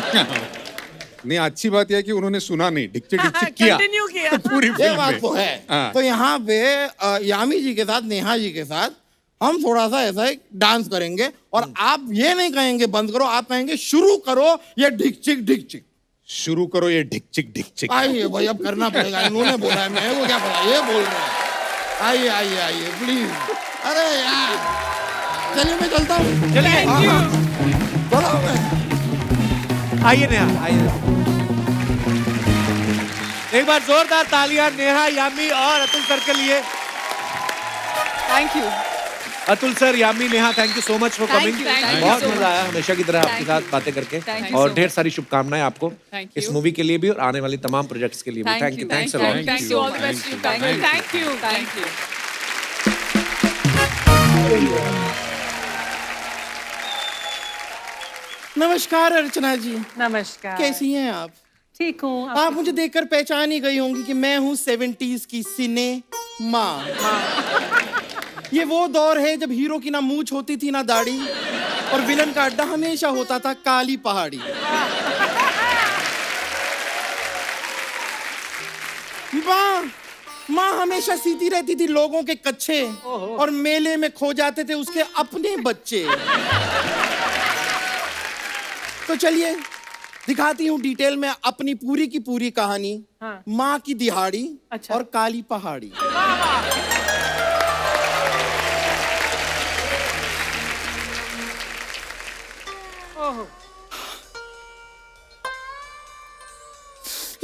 नहीं, अच्छी बात यह है कि उन्होंने सुना नहीं, ढिकचिक ढिकचिक किया। कंटिन्यू किया। पूरी ये फिल्म बात में। तो है। हाँ। तो यहाँ पे यामी जी के साथ, नेहा जी के साथ हम थोड़ा सा ऐसा एक डांस करेंगे और आप ये नहीं कहेंगे बंद करो, आप कहेंगे शुरू करो ये ढिकचिक ढिकचिक। शुरू करो ये ढिकचिक ढिकचिक। आइए भाई, अब करना पड़ेगा। इन्होंने बोला है, मैं वो क्या पता, ये बोल रहे हैं। आइए आइए आइए प्लीज। अरे यार, चलिए मैं चलता हूँ। चलिए। चलो मैं। आइए नेहा, आइए। एक बार जोरदार तालियां नेहा, यामी और अतुल सर के लिए। Thank you. Atul sir, Yami, Neha, thank you so much for Thank coming. you, thank you बहुत so मजा आया हमेशा की तरह आपके Thank साथ you. बातें करके। Thank you और so ढेर much. सारी शुभकामनाएं आपको Thank इस you. मूवी के लिए भी और आने वाली तमाम प्रोजेक्ट्स के लिए भी। Thank you, thanks a lot. Thank you. All the best to you. Thank you. Thank you. Thank you. नमस्कार अर्चना जी, नमस्कार। कैसी हैं आप? ठीक हूँ। आप मुझे देखकर पहचान ही गई होंगी कि मैं हूँ 70s की सिने माँ। ये वो दौर है जब हीरो की ना मूंछ होती थी ना दाढ़ी, और विलन का अड्डा हमेशा होता था काली पहाड़ी। माँ हमेशा सीती रहती थी लोगों के कच्चे, और मेले में खो जाते थे उसके अपने बच्चे। तो चलिए दिखाती हूँ डिटेल में अपनी पूरी की पूरी कहानी। हाँ। माँ की दिहाड़ी अच्छा। और काली पहाड़ी।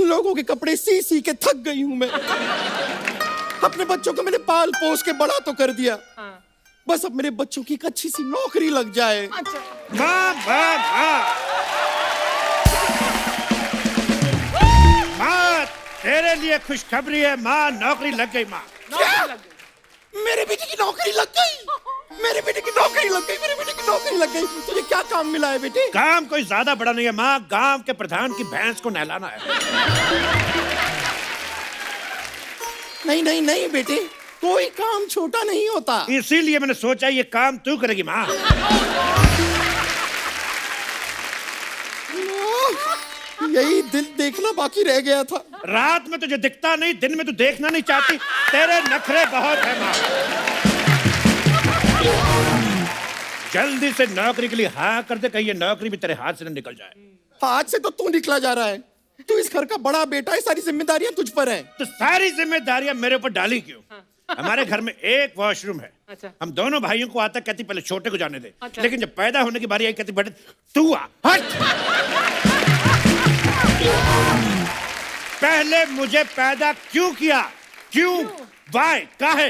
लोगों के कपड़े सी सी के थक गई हूं मैं। अपने बच्चों को मैंने पाल पोस के बड़ा तो कर दिया, बस अब मेरे बच्चों की एक अच्छी सी नौकरी लग जाए। माँ माँ माँ माँ, तेरे तेरे लिए खुशखबरी है माँ, नौकरी लग गई माँ। मेरे बेटे की नौकरी लग गई, मेरे बेटे की नौकरी लग गई, मेरे बेटे की नौकरी लग गई। तुझे क्या काम मिला है बेटे? काम कोई ज्यादा बड़ा नहीं है माँ, गांव के प्रधान की भैंस को नहलाना है। नहीं नहीं नहीं बेटे, कोई काम छोटा नहीं होता। इसीलिए मैंने सोचा ये काम तू करेगी माँ। यही दिल देखना बाकी रह गया था। रात में तुझे दिखता नहीं, दिन में तू देखना नहीं चाहती, तेरे नखरे बहुत है माँ। जल्दी से नौकरी के लिए हाँ कर दे, कहीं ये नौकरी भी तेरे हाथ से न निकल जाए। हाथ से तो तू निकला जा रहा है, तू इस घर का बड़ा बेटा है, सारी जिम्मेदारियां तुझ पर है। तो सारी जिम्मेदारियां मेरे ऊपर डाली क्यों? हमारे घर में एक वॉशरूम है। अच्छा। हम दोनों भाइयों को आता कहती पहले छोटे को जाने दे। अच्छा। लेकिन जब पैदा होने की बारी आई कहती बेटे तू आ, हट। पहले मुझे पैदा क्यों किया? क्यों? वाई? काहे?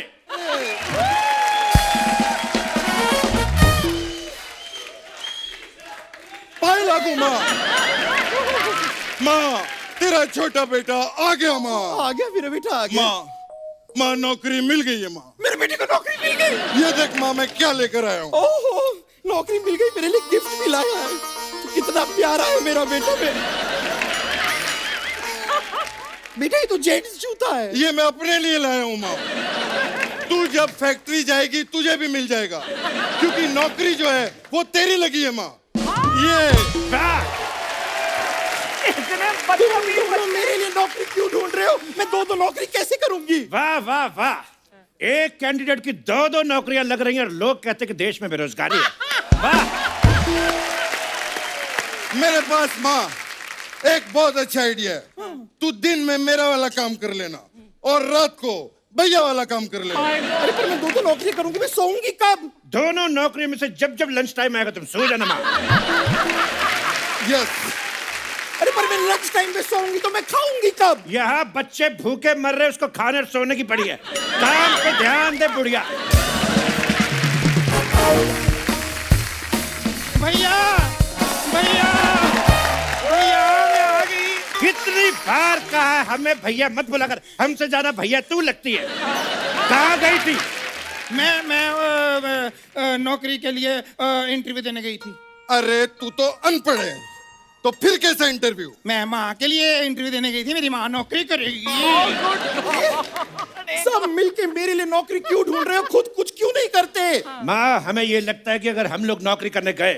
पाए लागू माँ। माँ, तेरा छोटा बेटा आ गया माँ। आ गया मेरा बेटा, आ गया। माँ नौकरी मिल गई है माँ। मेरे बेटे को नौकरी मिल गई। ये देख माँ मैं क्या लेकर आया हूँ। ओहो, नौकरी मिल गई, मेरे लिए गिफ्ट भी लाया है। तू कितना प्यारा है मेरा बेटा। बेटा ये तो जेंट्स जूता है। ये मैं अपने लिए लाया हूँ माँ। तू जब फैक्ट्री जाएगी तुझे भी मिल जाएगा, क्योंकि नौकरी जो है वो तेरी लगी है माँ। ये तुम मेरे लिए नौकरी क्यों ढूंढ रहे हो? मैं दो नौकरी कैसे करूंगी? वाह वाह वाह, एक कैंडिडेट की दो नौकरियां लग रही हैं और लोग कहते हैं कि देश में बेरोजगारी है। वाह। मेरे पास माँ एक बहुत अच्छा आइडिया है। तू दिन में मेरा वाला काम कर लेना और रात को भैया वाला काम कर लेना। अरे पर मैं दो नौकरी करूंगी, मैं सोऊंगी कब? दोनों नौकरियों में से जब जब लंच टाइम आएगा तुम सो जाना माँ। यस। अरे पर मैं लंच टाइम पे सोऊंगी तो मैं खाऊंगी कब? यहाँ बच्चे भूखे मर रहे, उसको खाने और सोने की पड़ी है। काम पे ध्यान दे बुढ़िया। भैया भैया भैया मैं आ गई। कितनी बार कहा है हमें भैया मत बुलाकर, हमसे ज्यादा भैया तू लगती है। कहाँ गई थी? मैं नौकरी के लिए इंटरव्यू देने गई थी। अरे तू तो अनपढ़ है, तो फिर कैसा इंटरव्यू? मैं माँ के लिए इंटरव्यू देने गई थी, मेरी माँ नौकरी करेगी। सब मिलके मेरे लिए नौकरी क्यों ढूंढ रहे हो? खुद कुछ क्यों नहीं करते? माँ हमें ये लगता है कि अगर हम लोग नौकरी करने गए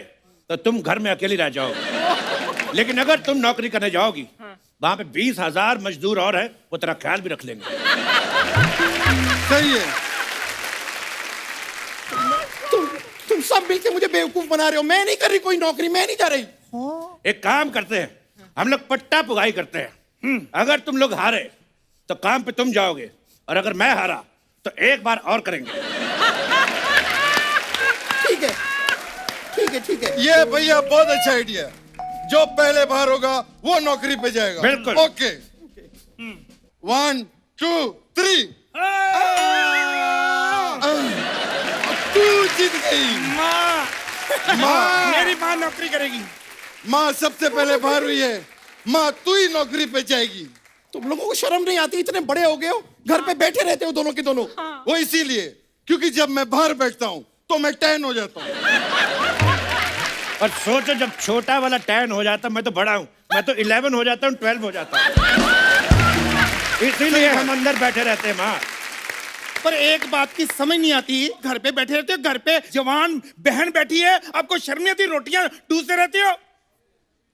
तो तुम घर में अकेली रह जाओगी, लेकिन अगर तुम नौकरी करने जाओगी वहां पे 20,000 मजदूर और है, वो तेरा ख्याल भी रख लेंगे। सही है। तुम सब मिलके मुझे बेवकूफ बना रहे हो। मैं नहीं कर रही कोई नौकरी, मैं नहीं जा रही। एक काम करते हैं, हम लोग पट्टा पुगाई करते हैं। अगर तुम लोग हारे तो काम पे तुम जाओगे, और अगर मैं हारा तो एक बार और करेंगे। ठीक है ठीक है ठीक है। ये भैया बहुत अच्छा आइडिया है। जो पहले बाहर होगा वो नौकरी पे जाएगा। बिल्कुल। ओके। 1 2 3। तू जीत गई। माँ मेरी माँ नौकरी करेगी। माँ सबसे पहले बाहर हुई है। माँ तू ही नौकरी पे जाएगी। तुम लोगों को शर्म नहीं आती? इतने बड़े हो गए हो, घर पे बैठे रहते हो दोनों के दोनों। वो इसीलिए क्योंकि जब मैं बाहर बैठता हूँ तो मैं टैन हो जाता हूँ। और सोचो जब छोटा वाला 10 हो जाता, मैं तो बड़ा हूँ, मैं तो 11 हो जाता हूँ, 12 हो जाता हूँ। इसीलिए हम अंदर बैठे रहते हैं माँ। पर एक बात की समझ नहीं आती, घर पे बैठे रहते हो, घर पे जवान बहन बैठी है, आपको शर्म नहीं आती? रोटियां टूसते रहते हो।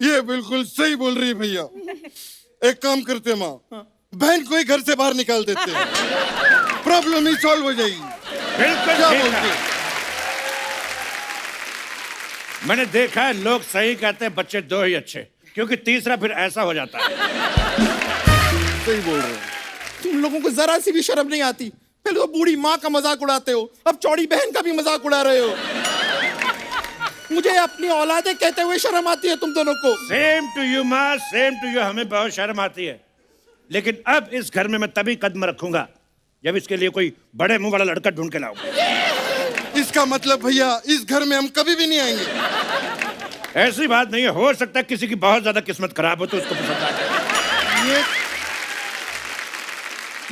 ये बिल्कुल सही बोल रही है भैया। एक काम करते हैं माँ, बहन को ही घर से बाहर निकाल देते हैं, प्रॉब्लम ही सॉल्व हो जाएगी। बिल्कुल क्या ठीक बोलते है। हैं? मैंने देखा है लोग सही कहते हैं, बच्चे 2 ही अच्छे, क्योंकि तीसरा फिर ऐसा हो जाता है। सही बोल रहे हो। तुम लोगों को जरा सी भी शर्म नहीं आती? पहले तो बूढ़ी माँ का मजाक उड़ाते हो, अब चौड़ी बहन का भी मजाक उड़ा रहे हो। मुझे अपनी औलादे कहते हुए शर्म आती है तुम दोनों को। सेम टू यू माँ, सेम टू यू। हमें बहुत शर्म आती है, लेकिन अब इस घर में मैं तभी कदम रखूंगा जब इसके लिए कोई बड़े मुंह वाला लड़का ढूंढ के लाऊंगा। इसका मतलब भैया इस घर में हम कभी भी नहीं आएंगे। ऐसी बात नहीं है, हो सकता है किसी की बहुत ज्यादा किस्मत खराब हो तो उसको पसंद आ जाए।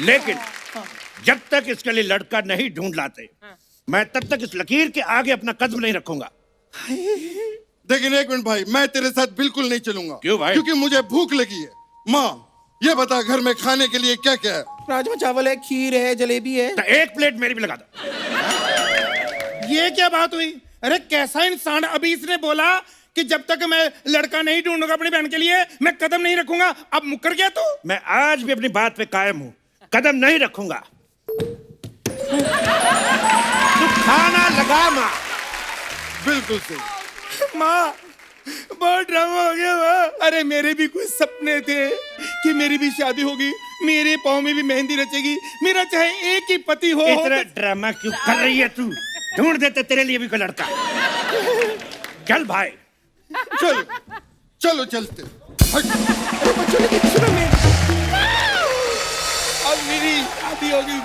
लेकिन जब तक इसके लिए लड़का नहीं ढूंढ लाते मैं तब तक इस लकीर के आगे अपना कदम नहीं रखूंगा। लेकिन एक मिनट भाई, मैं तेरे साथ बिल्कुल नहीं चलूंगा। क्यों भाई? क्योंकि मुझे भूख लगी है। माँ, ये बता घर में खाने के लिए क्या क्या है? राजमा चावल है, खीर है, जलेबी है। तो एक प्लेट मेरी भी लगा दो। ये क्या बात हुई? अरे कैसा इंसान! अभी इसने बोला कि जब तक मैं लड़का नहीं ढूंढूंगा अपनी बहन के लिए मैं कदम नहीं रखूंगा। अब मुकर गया तू? मैं आज भी अपनी बात पे कायम हूं, कदम नहीं रखूंगा। तू खाना लगा माँ। बिल्कुल सही। माँ, बहुत ड्रामा हो गया माँ। अरे मेरे भी कुछ सपने थे कि मेरी भी शादी होगी, मेरे पाँव में भी मेहंदी रचेगी, मेरा चाहे एक ही पति हो। इतना ड्रामा क्यों कर रही है तू? ढूंढ देते तेरे लिए भी कोई लड़का। चल भाई, चलो चलो चलते। अब मेरी शादी होगी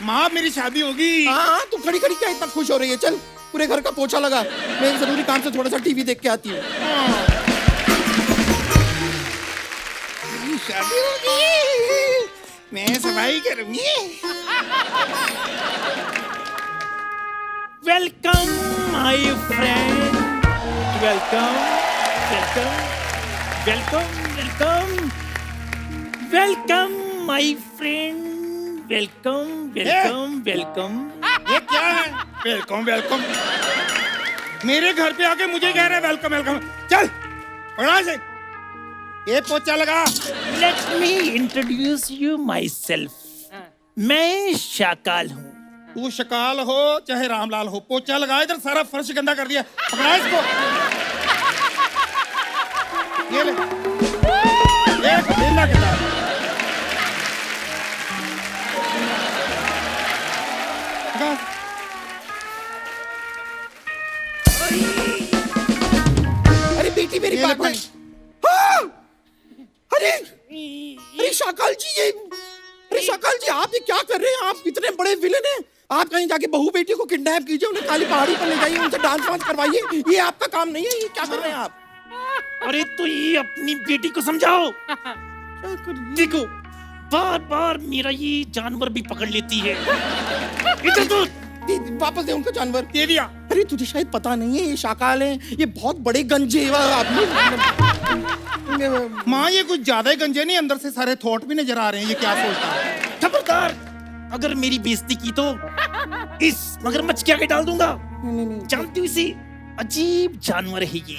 माँ, मेरी शादी होगी। हाँ, तू खड़ी खड़ी क्या इतना खुश हो रही है? चल पूरे घर का पोछा लगा, मैं एक जरूरी काम से थोड़ा सा टीवी देख के आती हूँ। शादी होगी, मैं सफाई करूंगी। Welcome my friend, welcome welcome welcome welcome welcome my friend, welcome welcome welcome. ये क्या है? Welcome welcome. मेरे घर पे आके मुझे कह रहा है वेलकम वेलकम। चल पकड़ा से, ये पोछा लगा। Let me introduce you my self. मैं शाकाल हूँ। तू शकाल हो चाहे रामलाल हो, पोछा लगा, इधर सारा फर्श गंदा कर दिया। पकड़ा इसको। ये ले, एक बिना किताब। अरे बेटी मेरी बात मान। हाँ! अरे अरे शाकाल जी, ये अरे शाकाल जी, आप ये क्या कर रहे हैं? आप इतने बड़े विलेन हैं। आप कहीं जाके बहू बेटी को किडनैप कीजिए, उन्हें काली पहाड़ी पर ले जाइए, उनसे डांस वांस करवाइए। ये आपका काम नहीं है। ये क्या कर रहे हैं आप? अरे तो ये अपनी बेटी को समझाओ। देखो बार बार मेरा ये जानवर भी पकड़ लेती है। इधर तो वापस दे उनका जानवर। दे दिया। अरे तुझे शायद पता नहीं है, ये शाकाल हैं, ये बहुत बड़े गंजे हैं। आप माँ, ये कुछ ज्यादा ही गंजे नहीं, अंदर से सारे थॉट भी नजर आ रहे हैं। ये क्या सोचता है? खबरदार, अगर मेरी बेइज्जती की तो इस मगरमच्छ के आगे डाल दूंगा। जानती हूँ इसे, अजीब जानवर है ये।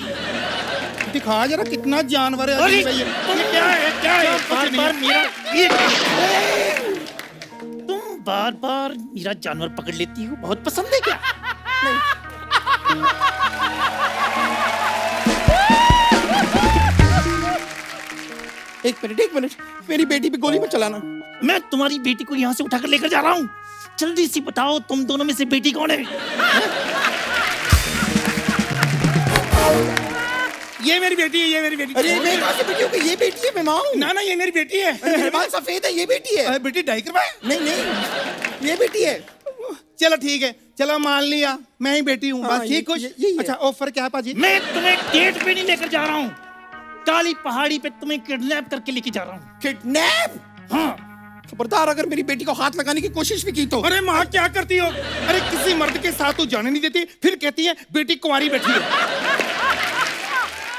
दिखा जरा कितना जानवर है। अरे अजीब है ये क्या है? क्या है? बार बार मेरा ये तुम बार बार मेरा जानवर पकड़ लेती हो, बहुत पसंद है क्या? एक मिनट, मेरी बेटी पे गोली मत चलाना। मैं तुम्हारी बेटी को यहाँ से उठाकर लेकर जा रहा हूँ। जल्दी से बताओ, तुम दोनों में से बेटी कौन है? ये मेरी बेटी है, ये मेरी बेटी। अरे मैं कहाँ से बेटी हूँ? ये बेटी है, मैं माँ हूँ। ना ना, ये मेरी बेटी है। मेरे बाल सफेद है, ये बेटी है। अरे बेटी डाई करवाए? नहीं, ये बेटी है। चलो ठीक है, चलो मान लिया मैं ही बेटी हूँ। हाँ, बस ठीक कुछ। यही है। अच्छा, ऑफर क्या है पाजी? मैं तुम्हें डेट पे नहीं लेकर जा रहा हूँ, काली पहाड़ी पे तुम्हें किडनैप करके लेके जा रहा हूँ। किडनैप? हाँ। खबरदार, अगर मेरी बेटी को हाथ लगाने की कोशिश भी की तो। अरे माँ, क्या करती हो? अरे किसी मर्द के साथ तू जाने नहीं देती, फिर कहती है बेटी कुंवारी बैठी है।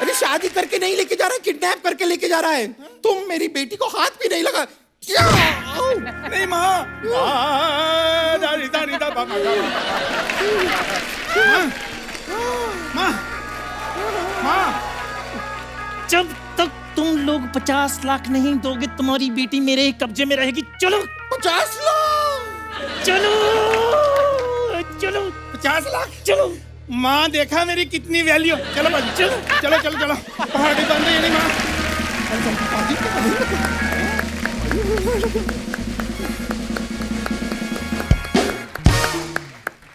अरे शादी करके नहीं लेके जा रहा, किडनैप करके लेके जा रहा है। तुम मेरी बेटी को हाथ भी नहीं लगा। नहीं माँ, जब तक तुम लोग 50 लाख नहीं दोगे, तुम्हारी बेटी मेरे कब्जे में रहेगी। चलो 50 लाख? चलो चलो 50 लाख? चलो। माँ देखा मेरी कितनी वैल्यू। चलो बस, चलो चलो चलो चलो। पहाड़ी बंद है नहीं माँ।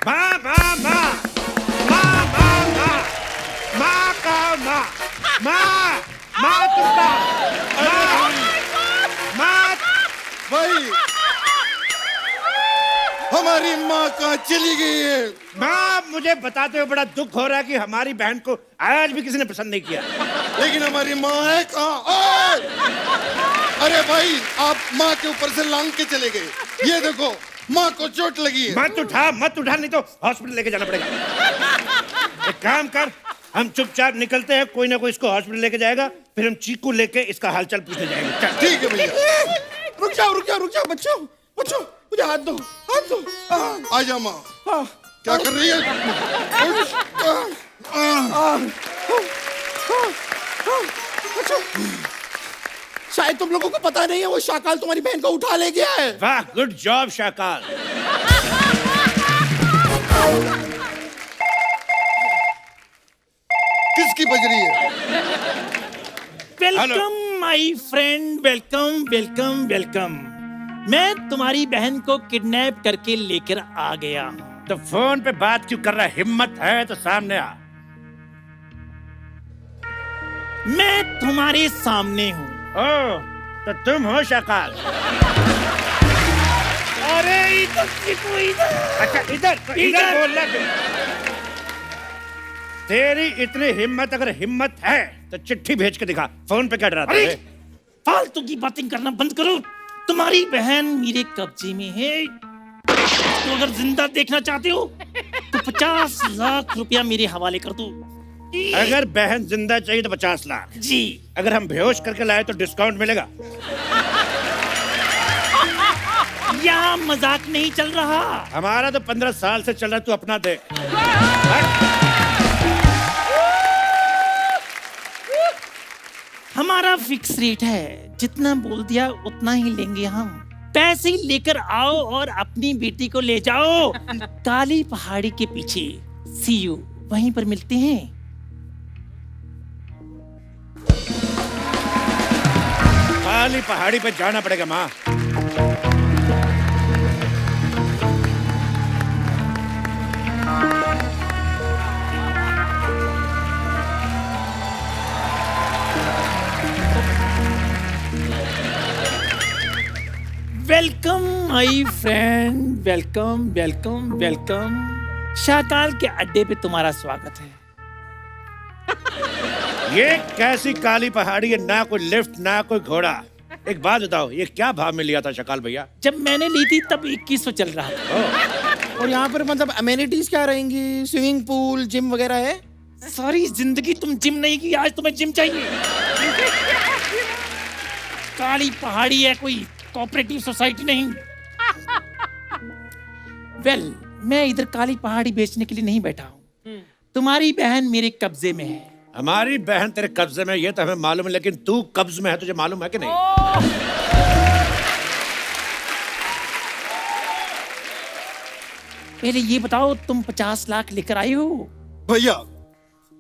माँ माँ माँ माँ माँ माँ माँ का माँ माँ माँ तुमका माँ भाई, हमारी माँ कहाँ चली गई है? माँ, मुझे बताते हुए बड़ा दुख हो रहा है कि हमारी बहन को आज भी किसी ने पसंद नहीं किया। लेकिन हमारी माँ है कहाँ? अरे भाई, आप माँ के ऊपर से लांग के चले गए। ये देखो, माँ को चोट लगी है। मत उठा, नहीं तो हॉस्पिटल लेके जाना पड़ेगा। एक काम कर, हम चुपचाप निकलते हैं, कोई ना कोई इसको हॉस्पिटल लेके जाएगा, फिर हम चीकू लेके इसका हालचाल पूछने जाएंगे। चल। ठीक है भैया। रुक जाओ बच्चों, मुझे हाथ दो। आ जा माँ। क्या कर रही है? शायद तुम लोगों को पता नहीं है, वो शाकाल तुम्हारी बहन को उठा ले गया है। वाह, गुड जॉब शाकाल। किसकी बज रही है? Welcome my friend, welcome. मैं तुम्हारी बहन को किडनैप करके लेकर आ गया हूँ। तो फोन पे बात क्यों कर रहा है? हिम्मत है तो सामने आ। मैं तुम्हारे सामने हूँ। ओह, तो तुम हो शाकाल। अरे इधर। अच्छा, इधर बोल रहा। तेरी इतनी हिम्मत, अगर हिम्मत है तो चिट्ठी भेज के दिखा। फोन पे क्या डराता है? फालतू की बातें करना बंद करो। तुम्हारी बहन मेरे कब्जे में है। तो अगर जिंदा देखना चाहते हो तो 50 लाख रुपया मेरे हवाले कर दो। अगर बहन जिंदा चाहिए तो 50 लाख जी। अगर हम बेहोश करके लाए तो डिस्काउंट मिलेगा। यहाँ मजाक नहीं चल रहा। हमारा तो 15 साल से चल रहा, तू अपना दे। हमारा फिक्स रेट है, जितना बोल दिया उतना ही लेंगे हम। पैसे लेकर आओ और अपनी बेटी को ले जाओ काली पहाड़ी के पीछे। सी यू, वहीं पर मिलते हैं। काली पहाड़ी पे जाना पड़ेगा माँ। Welcome my friend, welcome. Shakaal के अड्डे पे तुम्हारा स्वागत है। ये कैसी काली पहाड़ी है? ना कोई लिफ्ट, ना कोई घोड़ा। एक बात बताओ, ये क्या भाव में लिया था शाकाल भैया? जब मैंने ली थी तब 2100 चल रहा था। और यहाँ पर मतलब अमेनिटीज क्या रहेंगी? स्विमिंग पूल, जिम वगैरह है? सारी जिंदगी तुम जिम नहीं की, आज तुम्हें जिम चाहिए। काली पहाड़ी है, कोई कोऑपरेटिव सोसाइटी नहीं। वेल, मैं इधर काली पहाड़ी बेचने के लिए नहीं बैठा हूँ। तुम्हारी बहन मेरे कब्जे में है। हमारी बहन तेरे कब्जे में, ये तो हमें मालूम है, लेकिन तू कब्ज में है, तुझे मालूम है कि नहीं? पहले ये बताओ, तुम 50 लाख लेकर आए हो? भैया,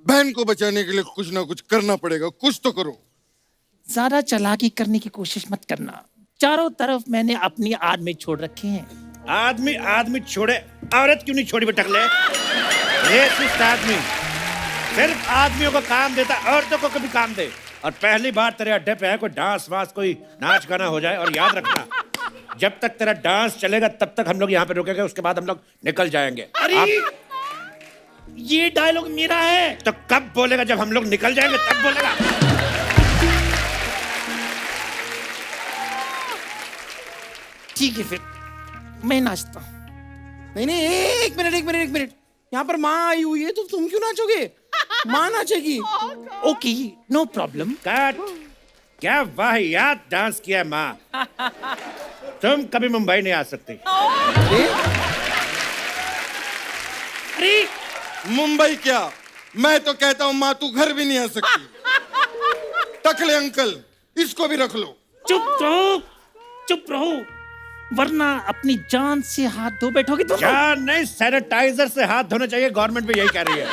बहन को बचाने के लिए कुछ ना कुछ करना पड़ेगा, कुछ तो करो। ज्यादा चालाकी करने की कोशिश मत करना। चारों तरफ मैंने अपनी आदमी छोड़ रखे हैं। आदमी छोड़े, औरत क्यों नहीं छोड़ी बेटकले? रेसिस्ट आदमी सिर्फ आदमियों को काम देता, औरतों को कभी काम दे। और पहली बार तेरे अड्डे पे है कोई डांस वांस, कोई नाच गाना हो जाए। और याद रखना, जब तक तेरा डांस चलेगा तब तक हम लोग यहाँ पे रुकेंगे, उसके बाद हम लोग निकल जाएंगे। अरे ये डायलॉग मेरा है। तो कब बोलेगा? जब हम लोग निकल जाएंगे तब बोलेगा। ठीक है, फिर मैं नाचता हूँ। नहीं, एक मिनट। यहाँ पर माँ आई हुई है, तो तुम क्यों नाचोगे? माँ नाचेगी। Okay, no problem. कट। क्या वाहियात डांस किया माँ। तुम कभी मुंबई नहीं आ सकती। अरे मुंबई क्या, मैं तो कहता हूँ माँ तू घर भी नहीं आ सकती। टकले अंकल, इसको भी रख लो। चुप रहो, वरना अपनी जान से हाथ धो बैठोगे तुम। जान नहीं, सैनिटाइजर से हाथ धोना चाहिए। गवर्नमेंट भी यही कह रही है।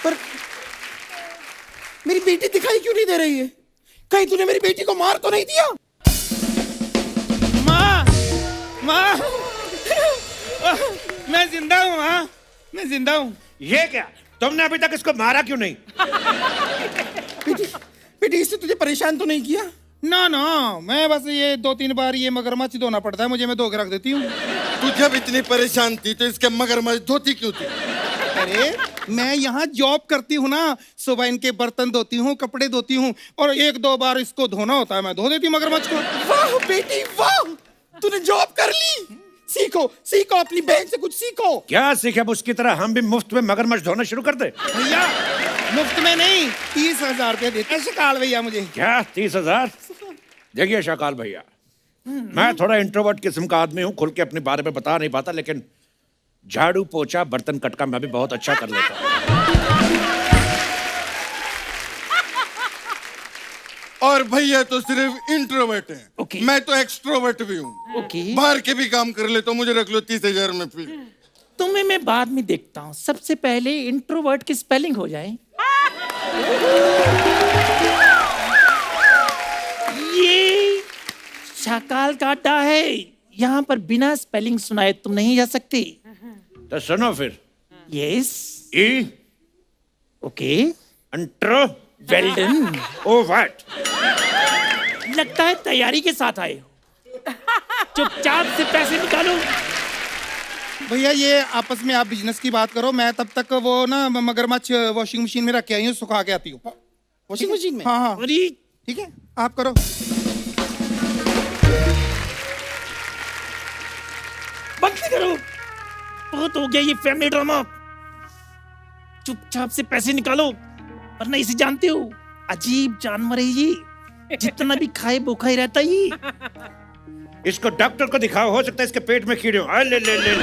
पर मेरी बेटी दिखाई क्यों नहीं दे रही है? कहीं तूने मेरी बेटी को मार तो नहीं दिया? माँ, मैं जिंदा हूँ माँ, मैं जिंदा हूँ। ये क्या, तुमने अभी तक इसको मारा क्यों नहीं? बेटी, इससे तुझे परेशान तो नहीं किया? ना, मैं बस ये 2-3 बार ये मगरमच्छ धोना पड़ता है मुझे, मैं धो के रख देती हूँ। तू जब इतनी परेशान थी तो इसके मगरमच्छ धोती क्यों थी? अरे मैं यहाँ जॉब करती हूँ ना, सुबह इनके बर्तन धोती हूँ, कपड़े धोती हूँ, और 1-2 बार इसको धोना होता है, मैं धो देती हूँ मगरमच्छ को। वाह बेटी वाह, तूने जॉब कर ली। सीखो सीखो, अपनी बहन से कुछ सीखो। क्या सीखे? अब उसकी तरह हम भी मुफ्त में मगरमच्छ धोना शुरू कर दे। भैया मुफ्त में नहीं, 30,000 रुपये देते हैं शकाल भैया मुझे। क्या 30,000? देखिए शकाल भैया, मैं थोड़ा इंट्रोवर्ट किस्म का आदमी हूँ, खुल के अपने बारे में बता नहीं पाता, लेकिन झाड़ू पोछा बर्तन कटका मैं भी बहुत अच्छा कर लेता हूँ। और भैया तो सिर्फ इंट्रोवर्ट है। Okay. मैं तो एक्सट्रोवर्ट भी हूँ। Okay. बाहर के भी काम कर ले, तो मुझे रख लो 30,000 में फिर। तुम्हें मैं बाद में देखता हूँ, सबसे पहले इंट्रोवर्ट की स्पेलिंग हो जाए। ये शकाल का अड्डा है, यहाँ पर बिना स्पेलिंग सुनाए तुम नहीं जा सकती। तो सुनो फिर। Yes. E. Okay. Intro. Well done. Oh what? लगता है तैयारी के साथ आए हो। चुपचाप से पैसे निकालो। भैया ये आपस में आप बिजनेस की बात करो, मैं तब तक वो ना मगरमच्छ वॉशिंग मशीन में रख के आई हूँ, सुखा के आती हूँ। वॉशिंग मशीन में? हाँ हाँ अरे ठीक है, आप करो। बंद करो, बहुत हो गया ये फैमिली ड्रामा। चुपचाप से पैसे निकालो, वरना इसे जानते हो, अजीब जानवर है ये, जितना भी खाए भूखा ही रहता है ये। इसको डॉक्टर को दिखाओ, हो सकता है इसके पेट में कीड़े हो। ले ले ले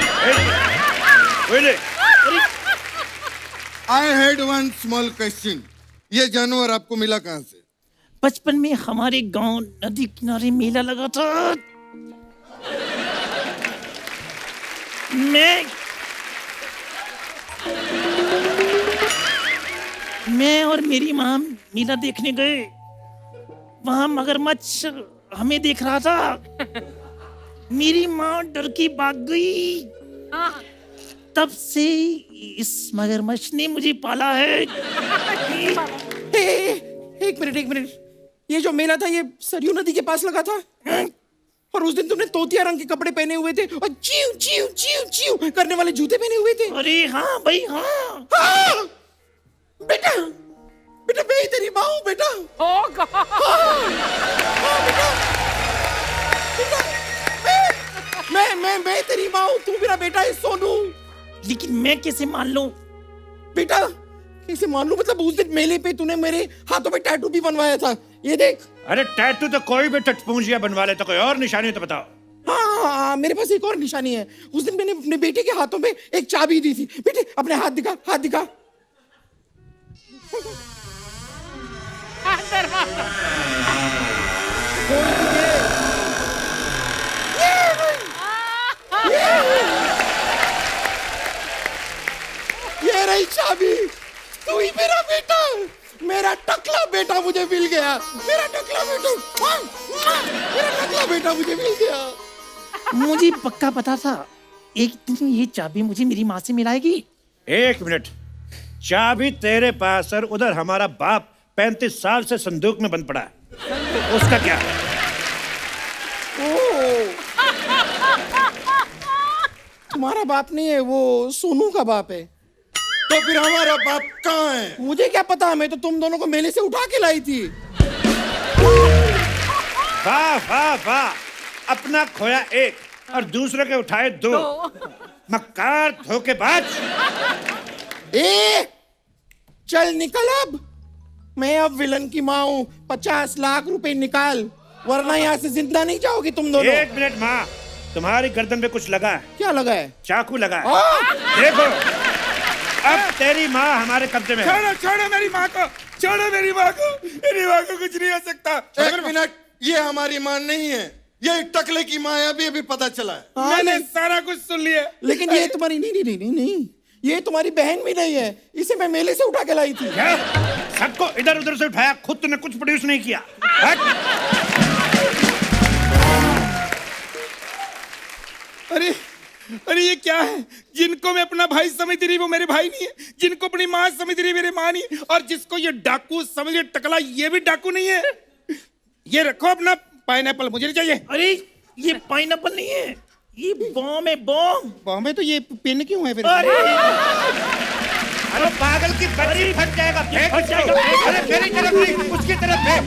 ले। I had one small question, ये जानवर आपको मिला कहाँ से? बचपन में हमारे गांव नदी किनारे मेला लगा था, मैं और मेरी माँ मेला देखने गए, वहां मगरमच्छ हमें देख रहा था। मेरी माँ डर के भाग गई, तब से इस मगरमच्छ ने मुझे पाला है। एक मिनट, ये जो मेला था ये सरयू नदी के पास लगा था, और उस दिन तुमने तोतिया रंग के कपड़े पहने हुए थे और चीव चीव चीव चीव करने वाले जूते पहने हुए थे। अरे हाँ भाई हाँ। हाँ! बेटा मैं ही तेरी माँ हूँ बेटा। Oh God! मैं तेरी माँ हूँ, तू मेरा बेटा है सोनू। लेकिन मैं कैसे मान लूं? बेटा कैसे मान लूं? मतलब उस दिन मेले पे तूने मेरे हाथों पे टैटू भी बनवाया था, ये देख। अरे टैटू तो कोई भी टटपूंजिया बनवा ले, तो कोई और निशानी तो बताओ। हाँ, मेरे पास एक और निशानी है। उस दिन मैंने अपने बेटे के हाथों में एक चाबी दी थी। बेटे अपने हाथ दिखा, हाथ दिखा। ये रही चाबी, तू ही मेरा बेटा, मेरा टकला बेटा मुझे मिल गया, मेरा टकला बेटा मुझे मिल गया। मुझे पक्का पता था एक दिन ये चाबी मुझे मेरी माँ से मिलाएगी। एक मिनट, चाबी तेरे पास और उधर हमारा बाप 35 साल से संदूक में बंद पड़ा है, उसका क्या? तुम्हारा बाप नहीं है, वो सोनू का बाप है। तो फिर हमारा बाप कहाँ है? मुझे क्या पता, मैं तो तुम दोनों को मेले से उठा के लाई थी। वाह वाह वाह, अपना खोया एक और दूसरे के उठाए 2। मक्कार धोखेबाज। चल निकल अब, मैं अब विलन की माँ हूँ। 50 लाख रुपए निकाल, वरना यहाँ से जिंदा नहीं जाओगी तुम दोनों। 1 मिनट माँ, तुम्हारी गर्दन पे कुछ लगा है। क्या लगा है? चाकू लगा है। देखो, अब तेरी माँ हमारे कब्जे में है। छोड़ो मेरी माँ को, छोड़ो मेरी माँ को, मेरी माँ को कुछ नहीं हो सकता। 1 मिनट, ये हमारी माँ नहीं है, ये टकले की माँ है, अभी सबको पता चला है। मैंने सारा कुछ सुन लिया। लेकिन ये तुम्हारी नहीं, ये तुम्हारी बहन भी नहीं है, इसे मैं मेले से उठा के लाई थी। क्या? सबको इधर उधर से उठाया, खुद तूने कुछ प्रोड्यूस नहीं किया। अरे ये क्या है? जिनको मैं अपना भाई समझ रही वो मेरे भाई नहीं है, जिनको अपनी माँ समझ रही मेरे माँ नहीं, और जिसको ये डाकू समझ टकला ये भी डाकू नहीं है। ये रखो अपना पाइनएप्पल, मुझे नहीं चाहिए। अरे ये पाइनएप्पल नहीं है, ये बॉम है, बॉम। बॉम है तो ये पिन क्यों है फिर? अरे अरे पागल की बच्ची फट जाएगा, फट जाएगा। अरे मेरी तरफ नहीं, उसकी तरफ है।